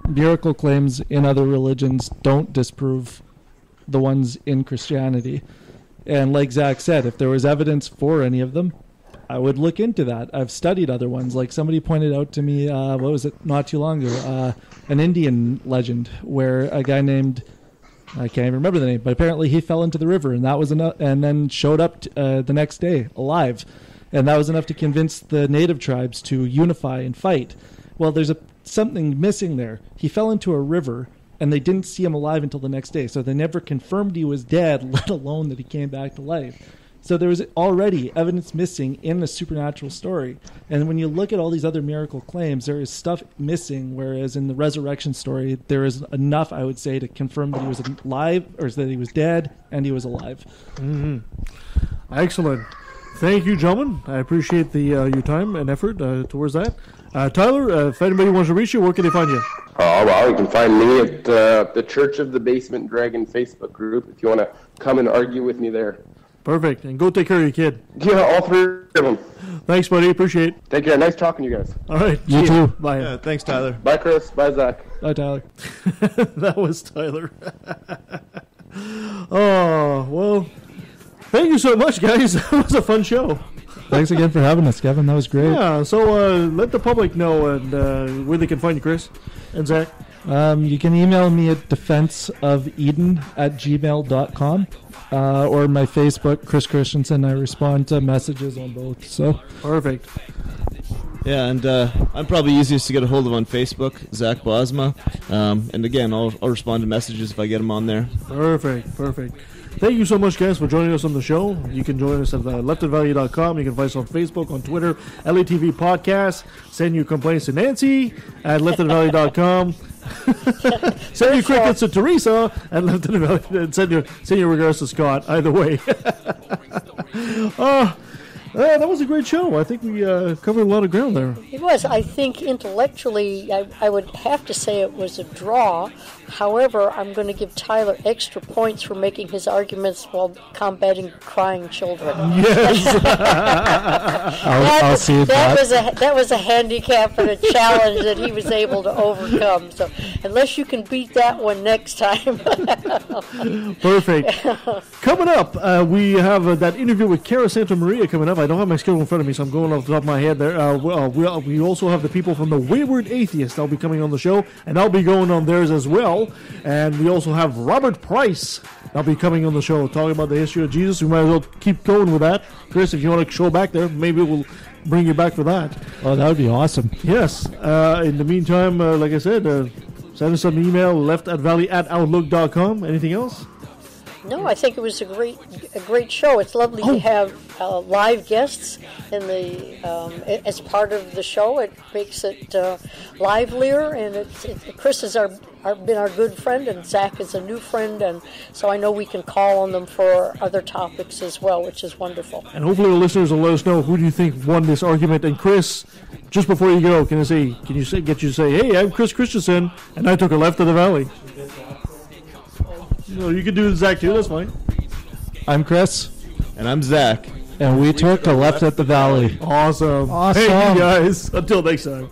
miracle claims in other religions don't disprove the ones in Christianity. And like Zac said, if there was evidence for any of them, I would look into that. I've studied other ones. Like somebody pointed out to me, what was it, not too long ago, an Indian legend where a guy named, I can't even remember the name, but apparently he fell into the river, and that was enough, and then showed up the next day alive. And that was enough to convince the native tribes to unify and fight. Well, there's something missing there. He fell into a river, and they didn't see him alive until the next day. So they never confirmed he was dead, let alone that he came back to life. So there was already evidence missing in the supernatural story. And when you look at all these other miracle claims, there is stuff missing, whereas in the resurrection story, there is enough, I would say, to confirm that he was alive, or that he was dead, and he was alive. Mm-hmm. Excellent. Thank you, gentlemen. I appreciate your time and effort towards that. Tyler, if anybody wants to reach you, where can they find you? Oh, well, you can find me at the Church of the Basement Dragon Facebook group if you want to come and argue with me there. Perfect. And go take care of your kid. Yeah, all three of them. Thanks, buddy. Appreciate it. Take care. Nice talking to you guys. All right. You too. Bye. Yeah, thanks, Tyler. Bye, Chris. Bye, Zac. Bye, Tyler. That was Tyler. Oh, well, thank you so much, guys. That was a fun show. Thanks again for having us, Kevin. That was great. Yeah, so let the public know and where they can find you, Chris and Zac. You can email me at defenseofeden@gmail.com or my Facebook, Chris Christiensen. I respond to messages on both. So perfect. Yeah, and I'm probably easiest to get a hold of on Facebook, Zac Bosma. And again, I'll respond to messages if I get them on there. Perfect. Thank you so much, guys, for joining us on the show. You can join us at leftandvalue.com. You can find us on Facebook, on Twitter, LATV Podcast. Send your complaints to Nancy at leftandvalue.com. Send your crickets to Teresa at leftandvalue. And send your regards to Scott. Either way. That was a great show. I think we covered a lot of ground there. It was. I think intellectually, I would have to say it was a draw. However, I'm going to give Tyler extra points for making his arguments while combating crying children. Yes. I'll see that. That was a handicap and a challenge that he was able to overcome. So unless you can beat that one next time. Perfect. Coming up, we have that interview with Cara Santa Maria coming up. I don't have my schedule in front of me, so I'm going off the top of my head there. We also have the people from the Wayward Atheist. They'll be coming on the show, and I'll be going on theirs as well. And we also have Robert Price. I'll be coming on the show talking about the history of Jesus. We might as well keep going with that. Chris, if you want to show back there, maybe we'll bring you back for that. Oh, that would be awesome. Yes. In the meantime, like I said, send us an email, leftatvalley@outlook.com. Anything else? No, I think it was a great show. It's lovely to have live guests in as part of the show. It makes it livelier, and Chris has been our good friend, and Zac is a new friend, and so I know we can call on them for other topics as well, which is wonderful. And hopefully the listeners will let us know who do you think won this argument. And Chris, just before you go, get you to say, hey, I'm Chris Christiansen, and I took a left of the valley. No, you can do Zac too, that's fine. I'm Chris. And I'm Zac. And we took a left at the valley. Awesome. Thank you, guys. Until next time.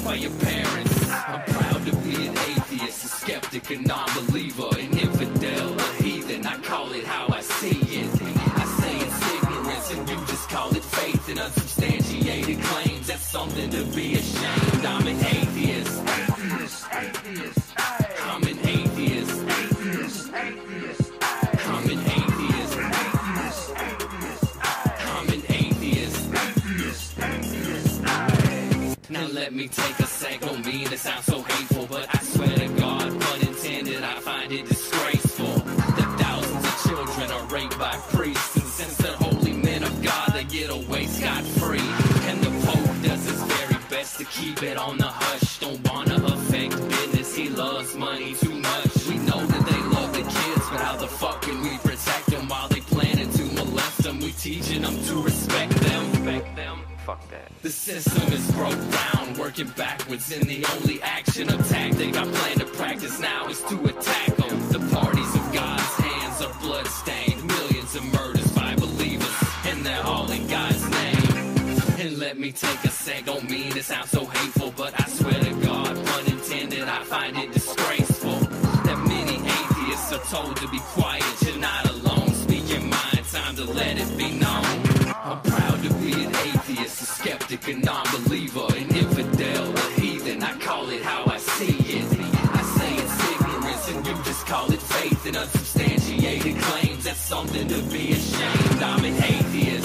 By your parents. I'm proud to be an atheist, a skeptic, a non-believer, an infidel, a heathen. I call it how I see it. I say it's ignorance and you just call it faith and unsubstantiated claims. That's something to be ashamed. I'm an atheist. I'm an atheist. I'm an atheist. I'm an atheist. Now let me take a sec, don't mean to sound so hateful, but I swear to God, pun intended, I find it disgraceful that thousands of children are raped by priests, and since they're holy men of God, they get away scot-free, and the Pope does his very best to keep keep it on the hush. Don't wanna affect business, he loves money too much. We know that they love the kids, but how the fuck can we protect them while they planning to molest them? We teaching them to respect them. Fuck that. The system is broke down, working backwards, and the only action or tactic I plan to practice now is to attack them. The parties of God's hands are bloodstained, millions of murders by believers, and they're all in God's name. And let me take a sec, don't mean to sound so hateful, but I swear to God, pun intended, I find it disgraceful that many atheists are told to be quiet. You're not alone, speak your mind, time to let it be known. I'm proud to be an atheist, a skeptic, a non-believer, an infidel, a heathen. I call it how I see it. I say it's ignorance and you just call it faith and unsubstantiated claims. That's something to be ashamed. I'm an atheist.